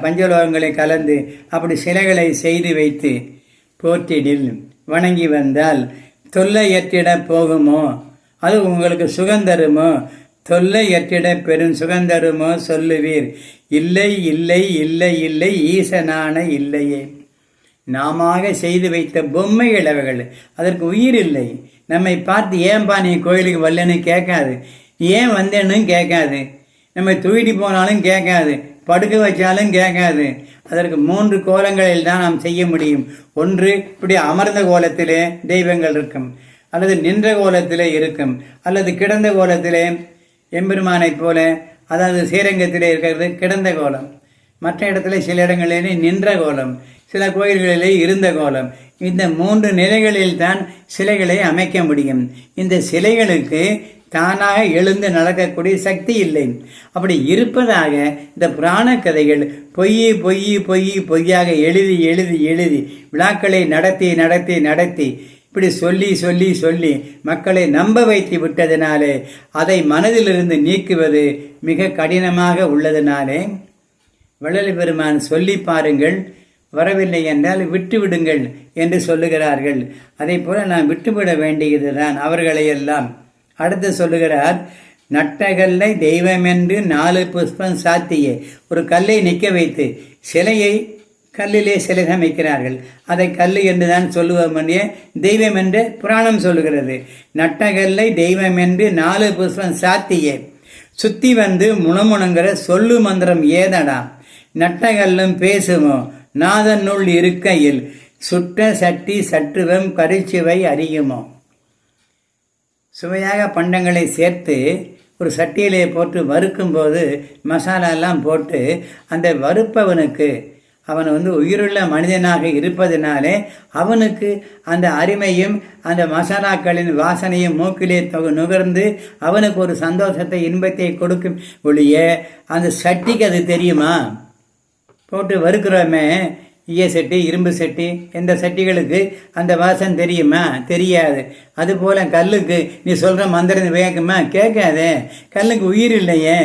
பஞ்சலோகங்களை கலந்து அப்படி சிலைகளை செய்து வைத்து போற்றிடில் வணங்கி வந்தால் தொல்லை எற்றிட போகுமோ, அது உங்களுக்கு சுகந்தருமோ, தொல்லை எற்றிட பெரும் சுகந்தருமோ சொல்லுவீர். இல்லை இல்லை இல்லை இல்லை ஈசனான இல்லையே. நாம செய்து வைத்த பொம்மைகள் அவைகள், அதற்கு உயிர் இல்லை. நம்மை பார்த்து ஏன்பா நீ கோயிலுக்கு வரலன்னு கேட்காது, ஏன் வந்தேன்னு கேட்காது, நம்ம தூக்கிட்டு போனாலும் கேட்காது, படுக்க வச்சாலும் கேட்காது. அதற்கு 3 கோலங்களில் தான் நாம் செய்ய முடியும். ஒன்று, இப்படி அமர்ந்த கோலத்திலே தெய்வங்கள் இருக்கும், அல்லது நின்ற கோலத்திலே இருக்கும், அல்லது கிடந்த கோலத்திலே எம்பெருமானை போல, அதாவது ஸ்ரீரங்கத்திலே இருக்கிறது கிடந்த கோலம், மற்ற இடத்துல சில இடங்களிலே நின்ற கோலம், சில கோயில்களிலே இருந்த கோலம். இந்த 3 நிலைகளில் தான் சிலைகளை அமைக்க முடியும். இந்த சிலைகளுக்கு தானாக எழுந்து நடக்கக்கூடிய சக்தி இல்லை. அப்படி இருப்பதாக இந்த புராண கதைகள் பொய்யாக எழுதி விழாக்களை நடத்தி இப்படி சொல்லி மக்களை நம்ப வைத்து விட்டதினாலே அதை மனதிலிருந்து நீக்குவது மிக கடினமாக உள்ளதினாலே வள்ளல் பெருமான் சொல்லி பாருங்கள், வரவில்லை என்றால் விட்டு விடுங்கள் என்று சொல்லுகிறார்கள். அதை போல நாம் விட்டுவிட வேண்டியதுதான் அவர்களையெல்லாம். அடுத்து சொல்லுகிறார், நட்டகல்லை தெய்வமென்று 4 புஷ்பம் சாத்திய, ஒரு கல்லை நிற்க வைத்து சிலையை கல்லிலே சிலை அமைக்கிறார்கள். அதை கல்லு என்றுதான் சொல்லுவோம், தெய்வம் என்று புராணம் சொல்லுகிறது. நட்டகல்லை தெய்வம் என்று 4 புஷ்பம் சாத்திய சுத்தி வந்து முணமுணங்கிற சொல்லு மந்திரம் ஏதடா, நட்டகல்லும் பேசுமோ நாதனுள் இருக்கையில் சுட்ட சட்டி சற்றுவம் கரிச்சுவை அறியுமோ. சுவையாக பண்டங்களை சேர்த்து ஒரு சட்டியிலே போட்டு வறுக்கும் போது மசாலா எல்லாம் போட்டு அந்த வறுப்பவனுக்கு அவன் உயிருள்ள மனிதனாக இருப்பதனாலே அவனுக்கு அந்த அருமையும் அந்த மசாலாக்களின் வாசனையும் மூக்கிலே நுகர்ந்து அவனுக்கு ஒரு சந்தோஷத்தை இன்பத்தை கொடுக்கும் ஒழிய அந்த சட்டிக்கு அது தெரியுமா? போட்டு வறுக்கிறோமே ஈய சட்டி இரும்பு சட்டி, எந்த சட்டிகளுக்கு அந்த வாசம் தெரியுமா? தெரியாது. அதுபோல கல்லுக்கு நீ சொல்ற மந்திரம் வேக்குமா? கேட்காதே. கல்லுக்கு உயிர் இல்லையே,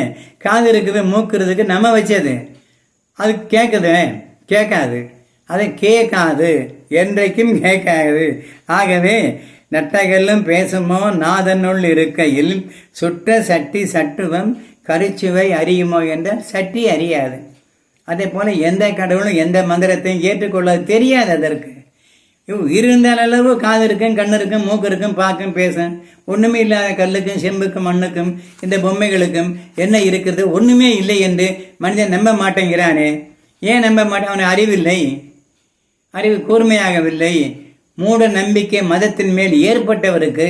காது இருக்குது மூக்குறதுக்கு நம்ம வச்சது, அது கேட்குது கேட்காது, அதை கேட்காது, என்றைக்கும் கேட்காது. ஆகவே நட்டகல்லும் பேசுமோ நாதனுள் இருக்கையில் சுட்ட சட்டி சட்டுவம் கரிச்சுவை அறியுமோ என்ற சட்டி அறியாது. அதே போல எந்த கடவுளும் எந்த மந்திரத்தையும் ஏற்றுக்கொள்ள தெரியாது. அதற்கு இருந்தால் அளவு காது இருக்கும், கண்ணு இருக்கும், மூக்கு இருக்கும், பார்க்கும், பேசும். ஒண்ணுமே இல்லாத கல்லுக்கும் செம்புக்கும் மண்ணுக்கும் இந்த பொம்மைகளுக்கும் என்ன இருக்கிறது? ஒண்ணுமே இல்லை என்று மனிதன் நம்ப மாட்டேங்கிறானே. ஏன் நம்ப மாட்டேன்? அவனுக்கு அறிவில்லை, அறிவு கூர்மையாகவில்லை. மூட நம்பிக்கை மதத்தின் மேல் ஏற்பட்டவருக்கு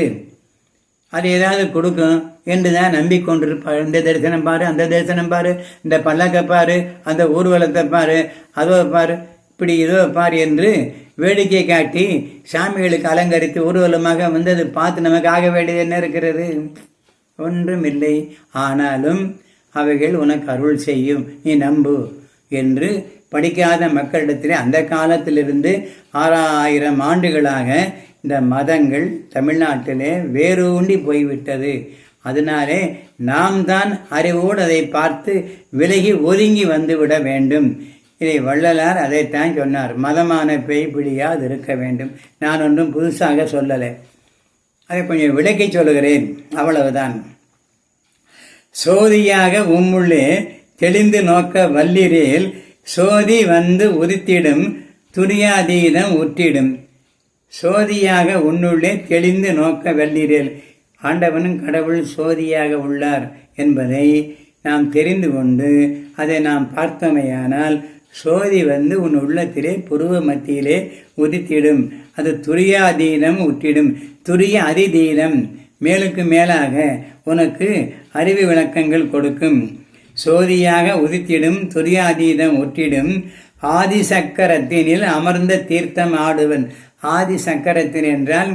அது ஏதாவது கொடுக்கும் என்றுதான் நம்பிக்கொண்டிருப்பார். இந்த தரிசனம் பாரு, அந்த தரிசனம் பாரு, இந்த பல்லக்க பாரு, அந்த ஊர்வலத்தை பாரு, அதோ பாரு, இப்படி இதோ பாரு என்று வேடிக்கை காட்டி சாமிகளுக்கு அலங்கரித்து ஊர்வலமாக வந்தது பார்த்து நமக்கு ஆக வேண்டியது என்ன இருக்கிறது? ஒன்றும் இல்லை. ஆனாலும் அவைகள் உனக்கு அருள் செய்யும், நீ நம்பு என்று படிக்காத மக்களிடத்திலே அந்த காலத்திலிருந்து 6000 ஆண்டுகளாக இந்த மதங்கள் தமிழ்நாட்டிலே வேரூண்டி போய்விட்டது. அதனாலே நாம் தான் அறிவோடு அதை பார்த்து விலகி ஒதுங்கி வந்துவிட வேண்டும். இதை வள்ளலார் அதைத்தான் சொன்னார், மதமான பேய் பிடியாது இருக்க வேண்டும். நான் ஒன்றும் புதுசாக சொல்லலை, அதை கொஞ்சம் விளக்கி சொல்லுகிறேன், அவ்வளவுதான். சோதியாக உம்முள்ளே தெளிந்து நோக்க வல்லிரேல் சோதி வந்து உதித்திடும் துரியாதீதம் உற்றிடும். சோதியாக உன்னுள்ளே தெளிந்து நோக்க வல்லிரேல். ஆண்டவனும் கடவுள் சோதியாக உள்ளார் என்பதை நாம் தெரிந்து கொண்டு அதை நாம் பார்த்தோமையானால் சோதி வந்து உன் உள்ளத்திலே புருவ மத்தியிலே உதித்திடும். அது துரியாதீனம் உற்றிடும். துரிய அதிதீனம் மேலுக்கு மேலாக உனக்கு அறிவு விளக்கங்கள் கொடுக்கும். சோதியாக உதித்திடும் துரியாதீதம் உற்றிடும். ஆதி சக்கரத்தினில் அமர்ந்த தீர்த்தம் ஆடுவன். ஆதி சக்கரத்தின் என்றால்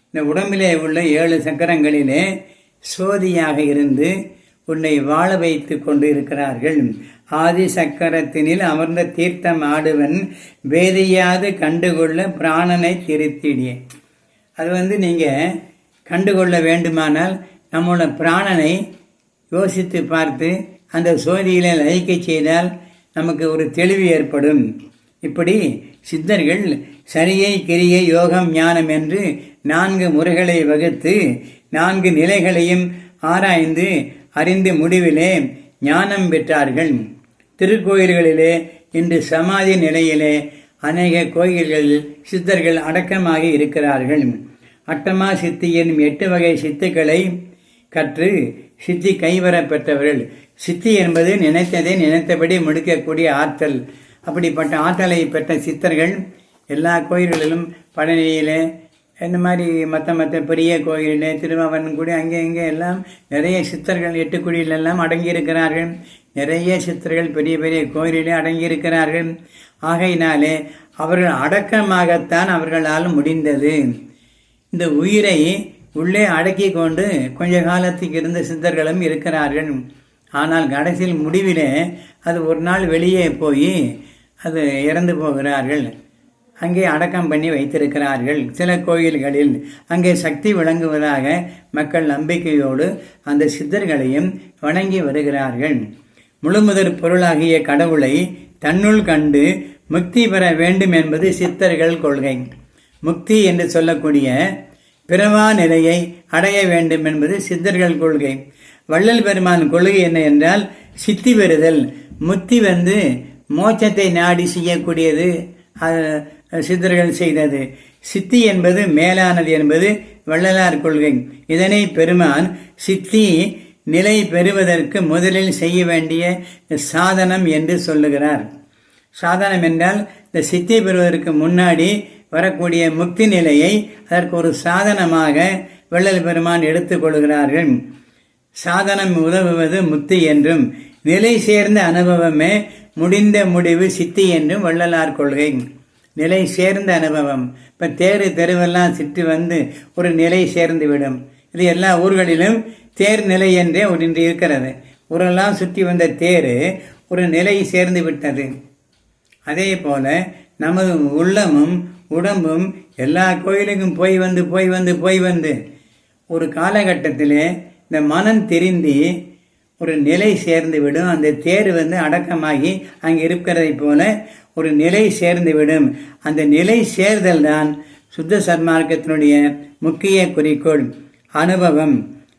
இந்த உடம்பிலே உள்ள 7 சக்கரங்களிலே சோதியாக இருந்து உன்னை வாழ வைத்து கொண்டு இருக்கிறார்கள். ஆதி சக்கரத்தினில் அமர்ந்த தீர்த்தம் ஆடுவன் வேதியாது கண்டுகொள்ள பிராணனை திருத்திடிய. அது நீங்கள் கண்டுகொள்ள வேண்டுமானால் நம்மளோட பிராணனை யோசித்து பார்த்து அந்த சோதியில லயிக்க செய்தால் நமக்கு ஒரு தெளிவு ஏற்படும். இப்படி சித்தர்கள் சரியை கிரியை யோகம் ஞானம் என்று 4 முறைகளை வகுத்து 4 நிலைகளையும் ஆராய்ந்து அறிந்து முடிவிலே ஞானம் பெற்றார்கள். திருக்கோயில்களிலே இன்று சமாதி நிலையிலே அநேக கோயில்களில் சித்தர்கள் அடக்கமாகி இருக்கிறார்கள். அட்டமா சித்தி என்னும் 8 வகை சித்துக்களை கற்று சித்தி கைவர பெற்றவர்கள். சித்தி என்பது நினைத்ததை நினைத்தபடி முடிக்கக்கூடிய ஆற்றல். அப்படிப்பட்ட ஆற்றலை பெற்ற சித்தர்கள் எல்லா கோயில்களிலும் பழனியிலே இந்த மாதிரி மற்ற பெரிய கோயிலே திருவாவன்குடி அங்கே இங்கே எல்லாம் நிறைய சித்தர்கள் 8 குடியிலெல்லாம் அடங்கியிருக்கிறார்கள். நிறைய சித்தர்கள் பெரிய பெரிய கோயிலிலே அடங்கியிருக்கிறார்கள். ஆகையினாலே அவர்கள் அடக்கமாகத்தான் அவர்களால் முடிந்தது. இந்த உயிரை உள்ளே அடக்கி கொண்டு கொஞ்ச காலத்துக்கு இருந்த சித்தர்களும் இருக்கிறார்கள். ஆனால் கடைசியில் முடிவிலே அது ஒரு நாள் வெளியே போய் அது இறந்து போகிறார்கள். அங்கே அடக்கம் பண்ணி வைத்திருக்கிறார்கள். சில கோயில்களில் அங்கே சக்தி விளங்குவதாக மக்கள் நம்பிக்கையோடு அந்த சித்தர்களையும் வணங்கி வருகிறார்கள். முழுமுதற் பொருளாகிய கடவுளை தன்னுள் கண்டு முக்தி பெற வேண்டும் என்பது சித்தர்கள் கொள்கை. முக்தி என்று சொல்லக்கூடிய பிறவா நிலையை அடைய வேண்டும் என்பது சித்தர்கள் கொள்கை. வள்ளல் பெருமான் கொள்கை என்ன என்றால் சித்தி பெறுதல். முக்தி மோட்சத்தை நாடி செய்யக்கூடியது சித்தர்கள் செய்தது. சித்தி என்பது மேலானது என்பது வள்ளலார் கொள்கை. இதனை பெருமான் சித்தி நிலை பெறுவதற்கு முதலில் செய்ய வேண்டிய சாதனம் என்று சொல்லுகிறார். சாதனம் என்றால் இந்த சித்தி பெறுவதற்கு முன்னாடி வரக்கூடிய முக்தி நிலையை அதற்கு ஒரு சாதனமாக வள்ளல் பெருமான் எடுத்துக்கொள்கிறார்கள். சாதனம் உதவுவது முக்தி என்றும் நிலை சேர்ந்த அனுபவமே முடிந்த முடிவு சித்தி என்றும் வள்ளலார் கொள்கை. நிலை சேர்ந்த அனுபவம். இப்போ தெருவெல்லாம் சுற்றி ஒரு நிலை சேர்ந்து விடும். இது எல்லா ஊர்களிலும் தேர் நிலை என்றே ஒன்று இருக்கிறது. ஊரெல்லாம் சுற்றி வந்த தேர் ஒரு நிலை சேர்ந்து விட்டது. அதே போல நமது உள்ளமும் உடம்பும் எல்லா கோயிலுக்கும் போய் வந்து ஒரு காலகட்டத்திலே இந்த மனம் தெரிந்து ஒரு நிலை சேர்ந்து விடும். அந்த தேர் அடக்கமாகி அங்கே இருக்கிறதை போல ஒரு நிலை சேர்ந்து விடும். அந்த நிலை சேர்தல் தான் சுத்த சன்மார்க்கத்தினுடைய முக்கிய குறிக்கோள். அனுபவம்.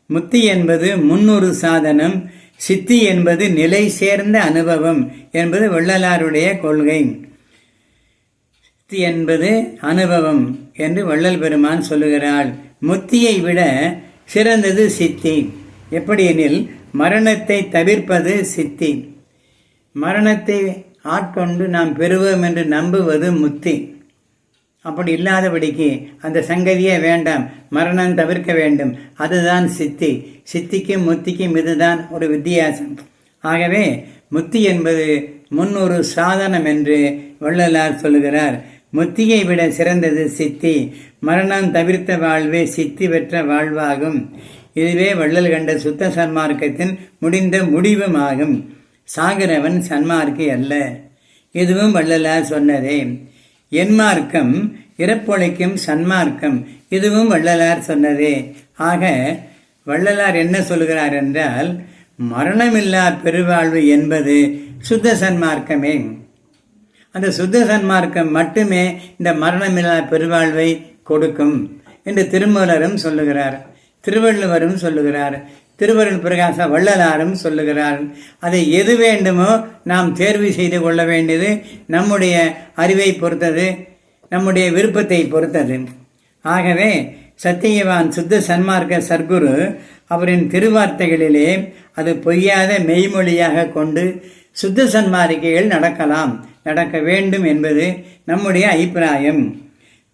முக்தி என்பது முன்னொரு சாதனம், சித்தி என்பது நிலை சேர்ந்த அனுபவம் என்பது வள்ளலாருடைய கொள்கை. சித்தி என்பது அனுபவம் என்று வள்ளல் பெருமான் சொல்லுகிறாள். முக்தியை விட சிறந்தது சித்தி. எப்படி எனில் மரணத்தை தவிர்ப்பது சித்தி. மரணத்தை ஆட்கொண்டு நாம் பெறுவோம் என்று நம்புவது முக்தி. அப்படி இல்லாதபடிக்கு அந்த சங்கதியே வேண்டாம், மரணம் தவிர்க்க வேண்டும், அதுதான் சித்தி. சித்திக்கும் முத்திக்கும் இதுதான் ஒரு வித்தியாசம். ஆகவே முக்தி என்பது முன்னொரு சாதனம் என்று வள்ளலார் சொல்லுகிறார். முத்தியை விட சிறந்தது சித்தி. மரணம் தவிர்த்த வாழ்வே சித்தி பெற்ற வாழ்வாகும். இதுவே வள்ளல் கண்ட சுத்த சன்மார்க்கத்தின் முடிந்த முடிவுமாகும். சாகிறவன் சன்மார்க்கி அல்ல. இதுவும் வள்ளலார் சொன்னதே. என்மார்க்கம் இறப்பொழிக்கும் சன்மார்க்கம், இதுவும் வள்ளலார் சொன்னதே. ஆக வள்ளலார் என்ன சொல்கிறார் என்றால், மரணமில்லா பெருவாழ்வு என்பது சுத்த சன்மார்க்கமே. அந்த சுத்த சன்மார்க்கம் மட்டுமே இந்த மரணமில்லா பெருவாழ்வை கொடுக்கும் என்று திருமூலரும் சொல்லுகிறார், திருவள்ளுவரும் சொல்லுகிறார். திருவருள் பிரகாச வள்ளலாரும் சொல்லுகிறார்கள். அதை எது வேண்டுமோ நாம் தேர்வு செய்து கொள்ள வேண்டியது நம்முடைய அறிவை பொறுத்தது, நம்முடைய விருப்பத்தை பொறுத்தது. ஆகவே சத்தியவான் சுத்த சன்மார்க்க சர்க்குரு அவரின் திருவார்த்தைகளிலே அது பொய்யாத மெய்மொழியாக கொண்டு சுத்த சன்மார்க்கிகள் நடக்க வேண்டும் என்பது நம்முடைய அபிப்பிராயம்.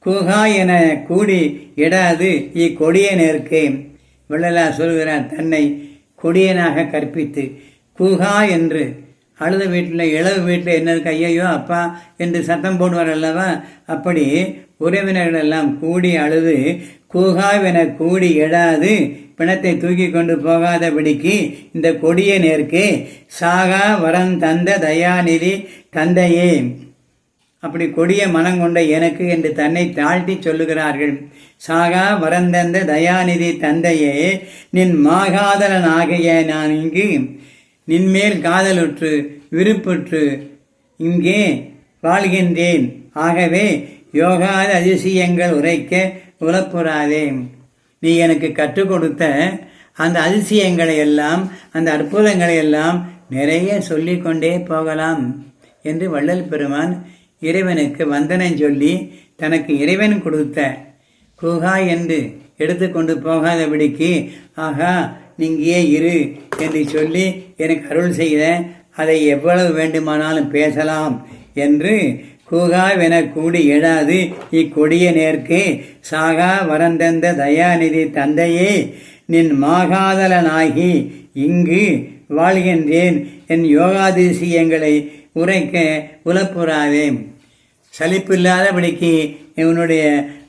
கூகா என கூடி இடாது இக்கொடிய நேர்க்கே. வள்ளலார் சொல்கிறார், தன்னை கொடியனாக கற்பித்து கூகா என்று அழுத வீட்டில் இளவு வீட்டில் என்ன இருக்கு, ஐயையோ அப்பா என்று சத்தம் போடுவார் அல்லவா, அப்படி உறவினர்கள் எல்லாம் கூடி அழுது கூகாவென கூடி எழாது பிணத்தை தூக்கி கொண்டு போகாதபடிக்கு இந்த கொடிய நேர்க்கே சாகா வரம் தந்த தயாநிதி தந்தையே, அப்படி கொடிய மனம் கொண்ட எனக்கு என்று தன்னை தாழ்த்தி சொல்லுகிறார்கள். சாகா வரந்தந்த தயாநிதி தந்தையே, நின் மாகாதலனாகிய நான் இங்கு நின்மேல் காதலுற்று விருப்புற்று இங்கே வாழ்கின்றேன். ஆகவே யோகாத அதிசயங்கள் உரைக்க உலப்புறாதே. நீ எனக்கு கற்றுக் கொடுத்த அந்த அதிசயங்களை எல்லாம், அந்த அற்புதங்களை எல்லாம் நிறைய சொல்லிக்கொண்டே போகலாம் என்று வள்ளல் பெருமான் இறைவனுக்கு வந்தனம் சொல்லி தனக்கு இறைவன் கொடுத்த கூகா என்று எடுத்துக்கொண்டு போகாதபடிக்கு ஆகா நீங்கே இரு என்று சொல்லி எனக்கு அருள் செய்த, அதை எவ்வளவு வேண்டுமானாலும் பேசலாம் என்று கூகாவென கூடி எழாது இக்கொடிய நேர்க்கே சாகா வரந்தந்த தயாநிதி தந்தையே, நின் மாகாதலனாகி இங்கு வாழ்கின்றேன். என் யோகாதிசயங்களை உரைக்க உலப்புறாதே. சலிப்பில்லாதபடிக்கு இவனுடைய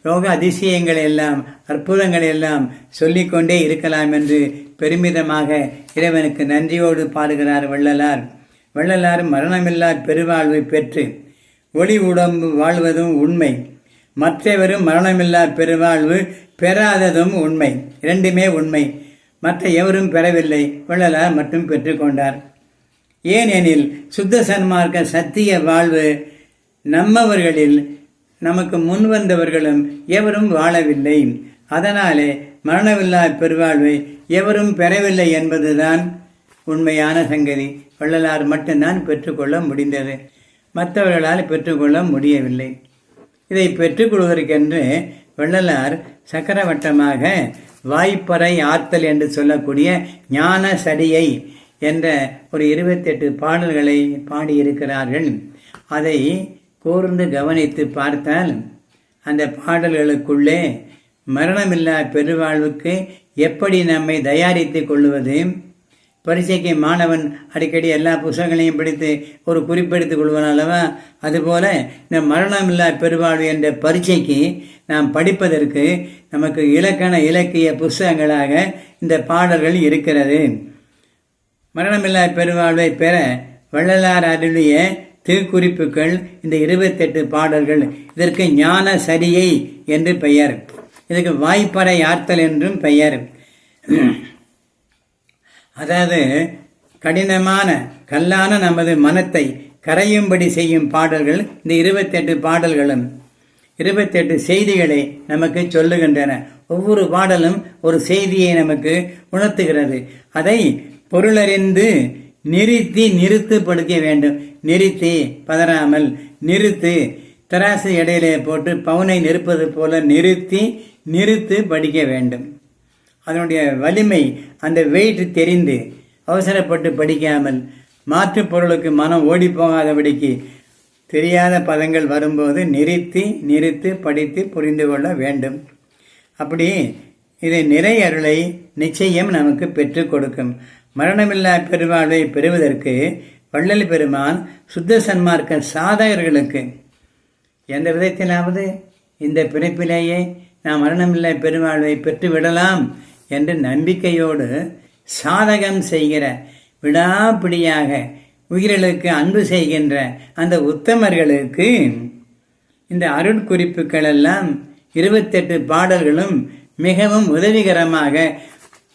யோக அதிசயங்கள் எல்லாம் அற்புதங்கள் எல்லாம் சொல்லிக்கொண்டே இருக்கலாம் என்று பெருமிதமாக இறைவனுக்கு நன்றியோடு பாடுகிறார் வள்ளலார். வள்ளலார் மரணமில்லா பெருவாழ்வை பெற்று ஒளி உடம்பு வாழ்வதும் உண்மை, மற்றவரும் மரணமில்லா பெருவாழ்வு பெறாததும் உண்மை. இரண்டுமே உண்மை. மற்ற எவரும் பெறவில்லை, வள்ளலார் மட்டும் பெற்றுக்கொண்டார். ஏனெனில் சுத்த சன்மார்க்க சத்திய வாழ்வு நம்மவர்களில் நமக்கு முன்வந்தவர்களும் எவரும் வாழவில்லை. அதனாலே மரணமில்லா பெருவாழ்வை எவரும் பெறவில்லை என்பதுதான் உண்மையான சங்கதி. வள்ளலார் மட்டும்தான் பெற்றுக்கொள்ள முடிந்தது, மற்றவர்களால் பெற்றுக்கொள்ள முடியவில்லை. இதை பெற்றுக்கொள்வதற்கென்று வள்ளலார் சக்கரவட்டமாக வாய்ப்பறை ஆத்தல் என்று சொல்லக்கூடிய ஞான சடியை என்ற ஒரு 28 பாடல்களை பாடியிருக்கிறார்கள். அதை கூர்ந்து கவனித்து பார்த்தால் அந்த பாடல்களுக்குள்ளே மரணமில்லா பெருவாழ்வுக்கு எப்படி நம்மை தயாரித்து கொள்வது, பரீட்சைக்கு மாணவன் அடிக்கடி எல்லா புத்தகங்களையும் படித்து ஒரு குறிப்பெடுத்துக் கொள்வான் அல்லவா, அதுபோல இந்த மரணமில்லா பெருவாழ்வு என்ற பரீட்சைக்கு நாம் படிப்பதற்கு நமக்கு இலக்கிய புஸ்தகங்களாக இந்த பாடல்கள் இருக்கிறது. மரணமில்லா பெருவாழ்வை பெற வள்ளலார் அருளிய திருக்குறிப்புகள் இந்த 28 பாடல்கள். இதற்கு ஞான சரியை என்று பெயர், இதுக்கு வாய்ப்பறை ஆர்த்தல் என்றும் பெயர். அதாவது கடினமான கல்லான நமது மனத்தை கரையும்படி செய்யும் பாடல்கள் இந்த 28 பாடல்களும் 28 செய்திகளை நமக்கு சொல்லுகின்றன. ஒவ்வொரு பாடலும் ஒரு செய்தியை நமக்கு உணர்த்துகிறது. அதை பொருளறிந்து நிறுத்து படிக்க வேண்டும். நிறுத்தி பதறாமல் நிறுத்து, தராசு இடையிலே போட்டு பவுனை நிறுப்பது போல நிறுத்து படிக்க வேண்டும். அதனுடைய வலிமை, அந்த வெயிட் தெரிந்து அவசரப்பட்டு படிக்காமல் மாற்று பொருளுக்கு மனம் ஓடி போகாதபடிக்கு தெரியாத பதங்கள் வரும்போது நிறுத்து படித்து புரிந்து கொள்ள வேண்டும். அப்படி இதை நிறை அருளை நிச்சயம் நமக்கு பெற்றுக் கொடுக்கும். மரணமில்லா பெருவாழ்வை பெறுவதற்கு வள்ளல் பெருமான் சுத்த சன்மார்க்க சாதகர்களுக்கு எந்த விதத்திலாவது இந்த பிறப்பிலேயே நாம் மரணமில்லா பெருவாழ்வை பெற்றுவிடலாம் என்று நம்பிக்கையோடு சாதகம் செய்கிற, விடாப்பிடியாக உயிர்களுக்கு அன்பு செய்கின்ற அந்த உத்தமர்களுக்கு இந்த அருட்குறிப்புகள் எல்லாம் 28 பாடல்களும் மிகவும் உதவிகரமாக,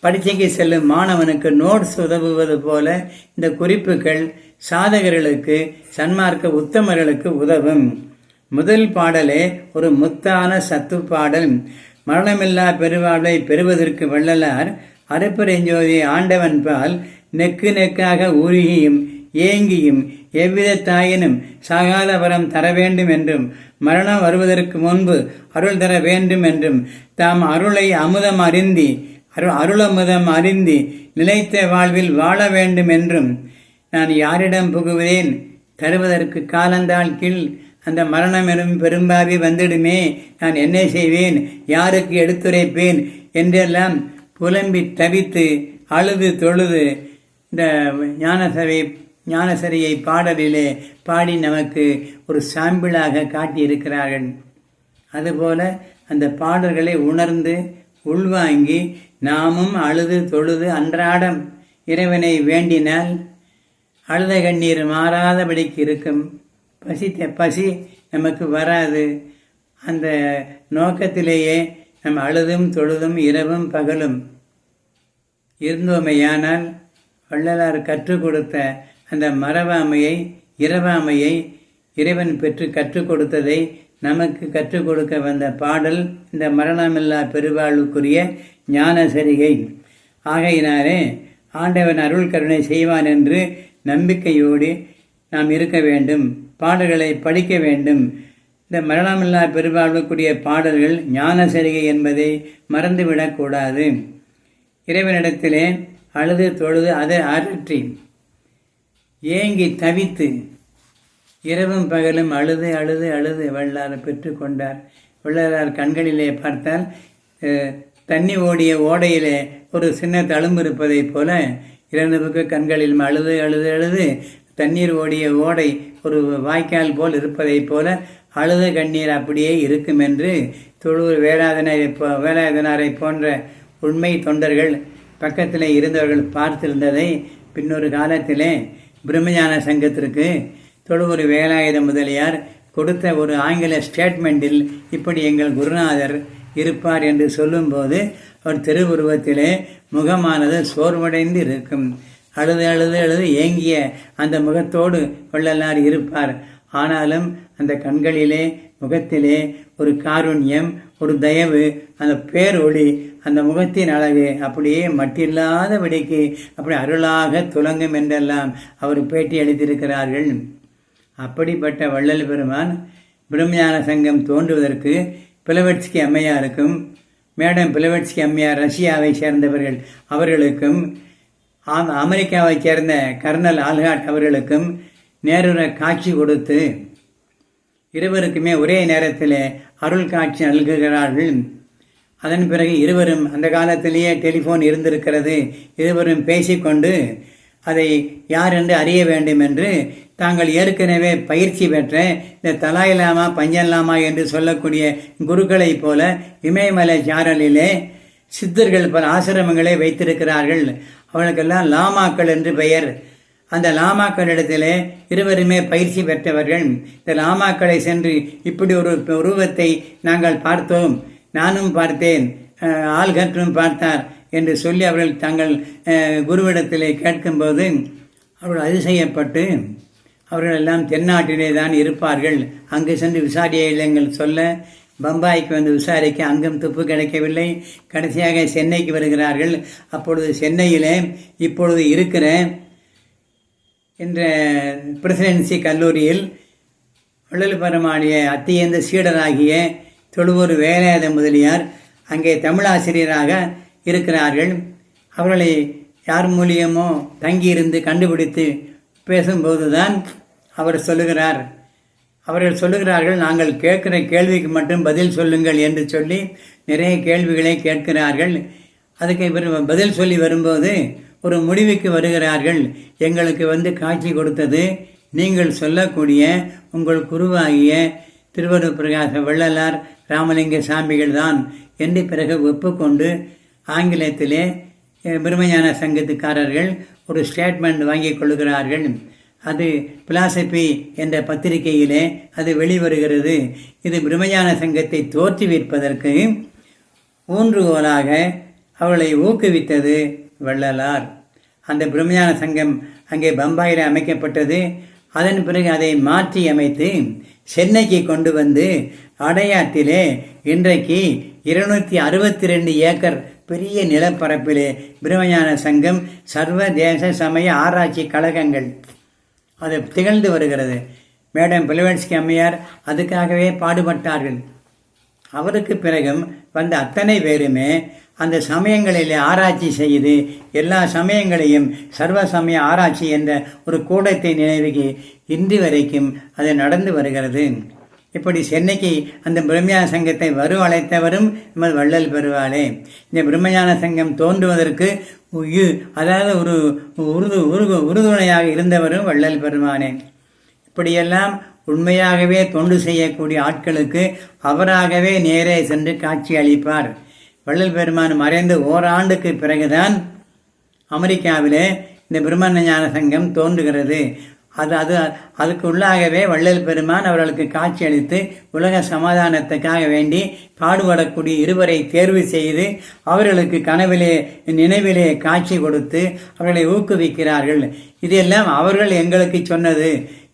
பரீட்சைக்கு செல்லும் மாணவனுக்கு நோட்ஸ் உதவுவது போல இந்த குறிப்புகள் சாதகர்களுக்கு, சன்மார்க்க உத்தமர்களுக்கு உதவும். முதல் பாடலே ஒரு முத்தான சத்து பாடல். மரணமில்லா பெருவாழ்வை பெறுவதற்கு வள்ளலார் அருப்பெருஞ்சோதி ஆண்டவன் பால் நெக்கு நெக்காக உருகியும் ஏங்கியும் எவ்விதத்தாயினும் சாகாத வரம் தர வேண்டும் என்றும் மரணம் வருவதற்கு முன்பு அருள் தர வேண்டும் என்றும் தாம் அருளை அமுதம் அறிந்தி அருளமுதம் அறிந்தி நிலைத்த வாழ்வில் வாழ வேண்டும் என்றும் நான் யாரிடம் புகுவேன், தருவதற்கு காலந்தாள் கீழ் அந்த மரணம் எனும் பெரும்பாவி வந்துடுமே, நான் என்ன செய்வேன், யாருக்கு எடுத்துரைப்பேன் என்றெல்லாம் புலம்பி தவித்து அழுது தொழுது இந்த ஞானசரியை பாடலிலே பாடி நமக்கு ஒரு சாம்பிளாக காட்டியிருக்கிறார்கள். அதுபோல அந்த பாடல்களை உணர்ந்து உள்வாங்கி நாமும் அழுது தொழுது அன்றாடம் இறைவனை வேண்டினால் அழுத கண்ணீர் மாறாதபடிக்கு இருக்கும். பசி நமக்கு வராது. அந்த நோக்கத்திலேயே நம் அழுதும் தொழுதும் இரவும் பகலும் இருந்தோமையானால் வள்ளலார் கற்றுக் கொடுத்த அந்த மறவாமையை இரவாமையை இறைவன் பெற்று கற்றுக் கொடுத்ததை நமக்கு கற்றுக் கொடுக்க வந்த பாடல் இந்த மரணமில்லா பெருவாழ்வுக்குரிய ஞானசரிகை. ஆகையினாலே ஆண்டவன் அருள் கருணை செய்வான் என்று நம்பிக்கையோடு நாம் இருக்க வேண்டும். பாடல்களை படிக்க வேண்டும். இந்த மரணமில்லா பெருவாழ்வுக்குரிய பாடல்கள் ஞானசரிகை என்பதை மறந்துவிடக்கூடாது. இறைவனிடத்திலே அழுது தொழுது அதை அகற்றி ஏங்கி தவித்து இரவும் பகலும் அழுது அழுது அழுது வள்ளலார் பெற்று கொண்டார். வள்ளலார் கண்களிலே பார்த்தால் தண்ணி ஓடிய ஓடையிலே ஒரு சின்ன தழும்பு இருப்பதைப் போல இரண்டு பக்க கண்களில் அழுது அழுது அழுது தண்ணீர் ஓடிய ஓடை ஒரு வாய்க்கால் போல் இருப்பதைப் போல அழுது கண்ணீர் அப்படியே இருக்கும் என்று தொழுவூர் வேலாயுதனாரை போன்ற உண்மை தொண்டர்கள் பக்கத்தில் இருந்தவர்கள் பார்த்திருந்ததை பின்னொரு காலத்திலே பிரம்மஞான சங்கத்திற்கு தொழுவூர் வேலாயுத முதலியார் கொடுத்த ஒரு ஆங்கில ஸ்டேட்மெண்ட்டில் இப்படி எங்கள் குருநாதர் இருப்பார் என்று சொல்லும்போது அவர் திருவுருவத்திலே முகமானது சோர்வடைந்து இருக்கும். அழுது அழுது அழுது ஏங்கிய அந்த முகத்தோடு வள்ளலார் இருப்பார். ஆனாலும் அந்த கண்களிலே முகத்திலே ஒரு காருண்யம், ஒரு தயவு, அந்த பேரொளி, அந்த முகத்தின் அழகு அப்படியே மட்டில்லாதபடிக்கு அப்படி அருளாக துலங்கும் என்றெல்லாம் அவர் பேட்டி அளித்திருக்கிறார்கள். அப்படிப்பட்ட வள்ளல் பெருமான் பிரம்மஞான சங்கம் தோன்றுவதற்கு பிளவட்ஸ்கி அம்மையாருக்கும், மேடம் பிளவட்ஸ்கி அம்மையார் ரஷ்யாவை சேர்ந்தவர்கள் அவர்களுக்கும், அமெரிக்காவைச் சேர்ந்த கர்னல் ஆல்ஹாட் அவர்களுக்கும் நேருர காட்சி கொடுத்து இருவருக்குமே ஒரே நேரத்தில் அருள் காட்சி நல்குகிறார்கள். அதன் பிறகு இருவரும், அந்த காலத்திலேயே டெலிஃபோன் இருந்திருக்கிறது, இருவரும் பேசிக்கொண்டு அதை யார் என்று அறிய வேண்டும் என்று தாங்கள் ஏற்கனவே பயிற்சி பெற்ற இந்த தலாயிலாமா பஞ்சல்லாமா என்று சொல்லக்கூடிய குருக்களைப் போல இமயமலை சாரலிலே சித்தர்கள் பல ஆசிரமங்களை வைத்திருக்கிறார்கள். அவர்களுக்கெல்லாம் லாமாக்கள் என்று பெயர். அந்த லாமாக்களிடத்திலே இருவருமே பயிற்சி பெற்றவர்கள். இந்த லாமாக்களை சென்று இப்படி ஒரு உருவத்தை நாங்கள் பார்த்தோம், நானும் பார்த்தேன், ஆள்கற்றும் பார்த்தார் என்று சொல்லி அவர்கள் தங்கள் குருவிடத்திலே கேட்கும்போது அவர்கள் அதிசயப்பட்டு அவர்கள் எல்லாம் தென்னாட்டிலே தான் இருப்பார்கள், அங்கு சென்று விசாரியுங்கள் சொல்ல பம்பாய்க்கு வந்து விசாரிக்க அங்கும் துப்பு கிடைக்கவில்லை. கடைசியாக சென்னைக்கு வருகிறார்கள். அப்பொழுது சென்னையிலே இப்பொழுது இருக்கிற என்ற பிரசிடென்சி கல்லூரியில் வள்ளல் பெருமானிய அத்தியந்த சீடராகிய தொழுவூர் வேலாயுத முதலியார் அங்கே தமிழாசிரியராக இருக்கிறார்கள். அவர்களை யார் மூலியமோ தங்கியிருந்து கண்டுபிடித்து பேசும்போதுதான் அவர்கள் சொல்லுகிறார்கள், நாங்கள் கேட்கிற கேள்விக்கு மட்டும் பதில் சொல்லுங்கள் என்று சொல்லி நிறைய கேள்விகளை கேட்கிறார்கள். அதுக்கு பதில் சொல்லி வரும்போது ஒரு முடிவுக்கு வருகிறார்கள். எங்களுக்கு வந்து காட்சி கொடுத்தது நீங்கள் சொல்லக்கூடிய உங்கள் குருவாகிய திருவருட் பிரகாச வள்ளலார் ராமலிங்க சாமிகள் தான் என்று பிறகு ஒப்புக்கொண்டு ஆங்கிலத்திலே பிரம்மஞான சங்கத்துக்காரர்கள் ஒரு ஸ்டேட்மெண்ட் வாங்கி கொள்ளுகிறார்கள். அது பிலாசபி என்ற பத்திரிகையிலே அது வெளிவருகிறது. இது பிரம்மஞான சங்கத்தை தோற்றுவிப்பதற்கு ஊன்றுகோலாக அவளை ஊக்குவித்தது வள்ளலார். அந்த பிரம்மஞான சங்கம் அங்கே பம்பாயில் அமைக்கப்பட்டது. அதன் பிறகு அதை மாற்றி அமைத்து சென்னைக்கு கொண்டு வந்து அடையாற்றிலே இன்றைக்கு 262 ஏக்கர் பெரிய நிலப்பரப்பிலே பிரம்மஞான சங்கம் சர்வதேச சமய ஆராய்ச்சி கழகங்கள் அது திகழ்ந்து வருகிறது. மேடம் பிளவன்ஸ்கி அம்மையார் அதுக்காகவே பாடுபட்டார்கள். அவருக்கு பிறகும் வந்த அத்தனை பேருமே அந்த சமயங்களில் ஆராய்ச்சி செய்து எல்லா சமயங்களையும் சர்வ சமய ஆராய்ச்சி என்ற ஒரு கூடத்தை நினைவுக்கு இன்று வரைக்கும் அது நடந்து வருகிறது. இப்படி சென்னைக்கு அந்த பிரம்மஞான சங்கத்தை வரவழைத்தவரும் நமது வள்ளல் பெருவாளே. இந்த பிரம்மஞான சங்கம் தோன்றுவதற்கு அதாவது ஒரு உறுதுணையாக இருந்தவரும் வள்ளல் பெருமானே. இப்படியெல்லாம் உண்மையாகவே தொண்டு செய்யக்கூடிய ஆட்களுக்கு அவராகவே நேரே சென்று காட்சி அளிப்பார். வள்ளல் பெருமான் மறைந்து ஓராண்டுக்கு பிறகுதான் அமெரிக்காவிலே இந்த பிரம்மஞான சங்கம் தோன்றுகிறது. அதுக்கு உள்ளாகவே வள்ளல் பெருமான் அவர்களுக்கு காட்சி அளித்து உலக சமாதானத்துக்காக வேண்டி பாடுபடக்கூடிய இருவரை தேர்வு செய்து அவர்களுக்கு கனவிலே நினைவிலே காட்சி கொடுத்து அவர்களை ஊக்குவிக்கிறார்கள். இதெல்லாம் அவர்கள் எங்களுக்கு சொன்னது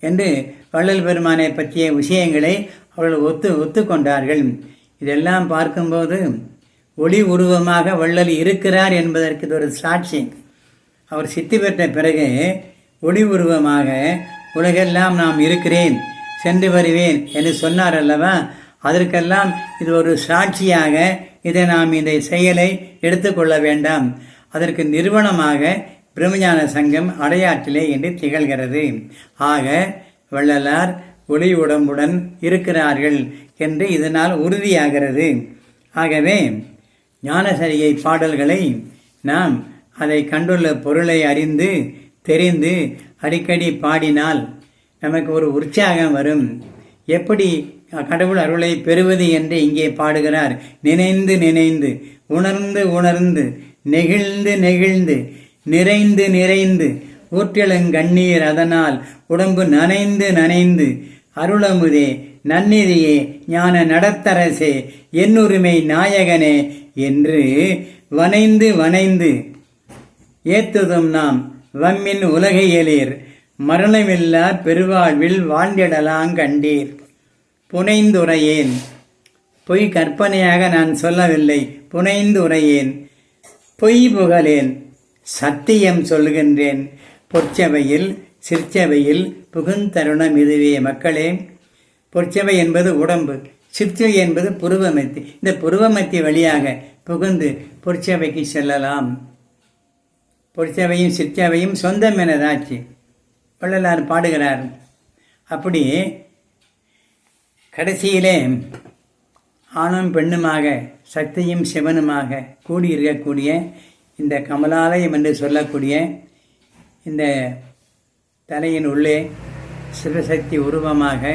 என்று வள்ளல் பெருமானை பற்றிய விஷயங்களை அவர்கள் ஒத்துக்கொண்டார்கள். இதெல்லாம் பார்க்கும்போது ஒளி உருவமாக வள்ளல் இருக்கிறார் என்பதற்கு இது ஒரு சாட்சி. அவர் சித்தி பெற்ற பிறகு ஒளி உருவமாக உலகெல்லாம் நாம் இருக்கிறேன், சென்று வருவேன் என்று சொன்னார் அல்லவா? அதற்கெல்லாம் இது ஒரு சாட்சியாக இதை நாம் இந்த செயலை எடுத்துக்கொள்ள வேண்டாம். அதற்கு நிறுவனமாக பிரம்மஞான சங்கம் அடையாற்றிலே என்று திகழ்கிறது. ஆக வள்ளலார் ஒளி உடம்புடன் இருக்கிறார்கள் என்று இதனால் உறுதியாகிறது. ஆகவே ஞானசரிகை பாடல்களை நாம் அதை கண்டுள்ள பொருளை அறிந்து தெரிந்து அடிக்கடி பாடினால் நமக்கு ஒரு உற்சாகம் வரும். எப்படி கடவுள் அருளை பெறுவது என்று இங்கே பாடுகிறார். நினைந்து நினைந்து உணர்ந்து உணர்ந்து நெகிழ்ந்து நெகிழ்ந்து நிறைந்து நிறைந்து ஊற்றெழுங்கண்ணீர் அதனால் உடம்பு நனைந்து நனைந்து அருளமுதே நன்னிதியே ஞான நடத்தரசே என்னுரிமை நாயகனே என்று வனைந்து வனைந்து ஏத்துதும் நாம் வம்மின் உலகையலீர் மரணமில்லா பெருவாழ்வில் வாழ்ந்திடலாங் கண்டீர். புனைந்துரையேன், பொய் கற்பனையாக நான் சொல்லவில்லை, புனைந்துரையேன், பொய் புகழேன், சத்தியம் சொல்கின்றேன். பொற்சபையில் சிற்சபையில் புகுந்தருணம் இதுவே மக்களே. பொற்சபை என்பது உடம்பு, சிற்சபை என்பது புருவமத்தி. இந்த புருவமத்தி வழியாக புகுந்து பொற்சபைக்கு செல்லலாம். பொற்சபையும் சிற்சபையும் சொந்தம் எனதாச்சு வள்ளலார் பாடுகிறார். அப்படி கடைசியிலே ஆணும் பெண்ணுமாக சக்தியும் சிவனுமாக கூடியிருக்கக்கூடிய இந்த கமலாலயம் என்று சொல்லக்கூடிய இந்த தலையின் உள்ளே சிவசக்தி உருவமாக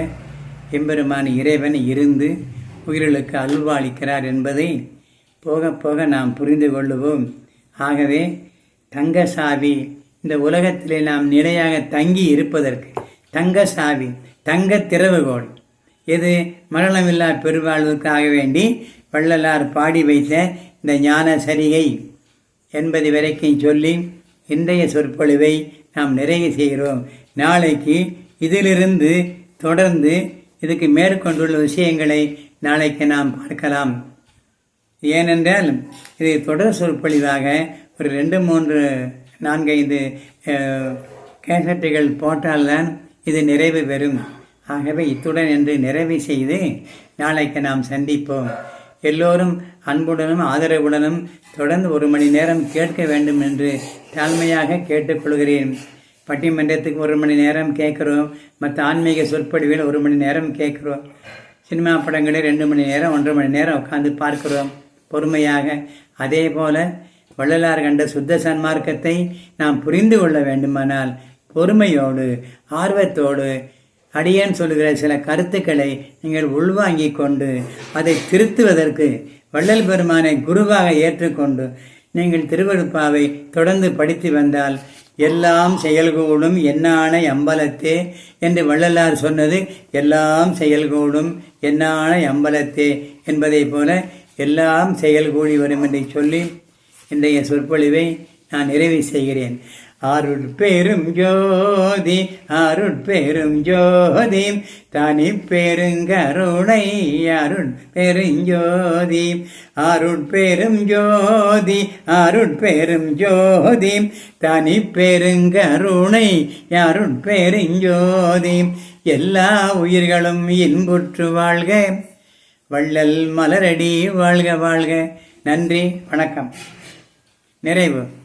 எம்பெருமான் இறைவன் இருந்து உயிர்களுக்கு அல்வாளிக்கிறார் என்பதை போக போக நாம் புரிந்து கொள்ளுவோம். ஆகவே தங்க சாவி, இந்த உலகத்திலே நாம் நிலையாக தங்கி இருப்பதற்கு தங்க சாவி, தங்க திறவுகோள் எது? மரணமில்லா பெருவாழ்வுக்காக வேண்டி வள்ளலார் பாடி வைத்த இந்த ஞான சரிகை என்பது வரைக்கும் சொல்லி இன்றைய சொற்பொழிவை நாம் நிறைவு செய்கிறோம். நாளைக்கு இதிலிருந்து தொடர்ந்து இதுக்கு மேற்கொண்டுள்ள விஷயங்களை நாளைக்கு நாம் பார்க்கலாம். ஏனென்றால் இது தொடர் சொற்பொழிவாக ஒரு 2, 3, 4, 5 கேசட்டுகள் போட்டால்தான் இது நிறைவு பெறும். ஆகவே இத்துடன் என்று நிறைவு செய்து நாளைக்கு நாம் சந்திப்போம். எல்லோரும் அன்புடனும் ஆதரவுடனும் தொடர்ந்து 1 மணி நேரம் கேட்க வேண்டும் என்று தாழ்மையாக கேட்டுக்கொள்கிறேன். பட்டிமன்றத்துக்கு 1 மணி நேரம் கேட்குறோம், மற்ற ஆன்மீக சொற்பொழிவில் 1 மணி நேரம் கேட்குறோம், சினிமா படங்களை 2 மணி நேரம் 1.5 மணி நேரம் உட்காந்து பார்க்கிறோம் பொறுமையாக. அதே போல வள்ளலார் கண்ட சுத்த சன்மார்க்கத்தை நாம் புரிந்து கொள்ள வேண்டுமானால் பொறுமையோடு ஆர்வத்தோடு அடியேன் சொல்லுகிற சில கருத்துக்களை நீங்கள் உள்வாங்கிக் கொண்டு அதை திருத்துவதற்கு வள்ளல் பெருமானை குருவாக ஏற்றுக்கொண்டு நீங்கள் திருவருட்பாவை தொடர்ந்து படித்து வந்தால் எல்லாம் செயல்கூடும் என்னான அம்பலத்தே என்று வள்ளலார் சொன்னது எல்லாம் செயல்கூடும் என்னான அம்பலத்தே என்பதை போல எல்லாம் செயல்கூடி வரும் என்று சொல்லி இன்றைய சொற்பொழிவை நான் நிறைவு செய்கிறேன். அருட்பெரும் ஜோதி அருட்பெரும் ஜோதி தனி பெருங்கருணை அருட்பெருஞ்சோதி அருட்பெரும் ஜோதி அருட்பெரும் ஜோதி தனி பெருங்கருணை அருட்பெருஞ்சோதி எல்லா உயிர்களும் இன்புற்று வாழ்க, வள்ளல் மலரடி வாழ்க வாழ்க. நன்றி, வணக்கம். நிறைவு.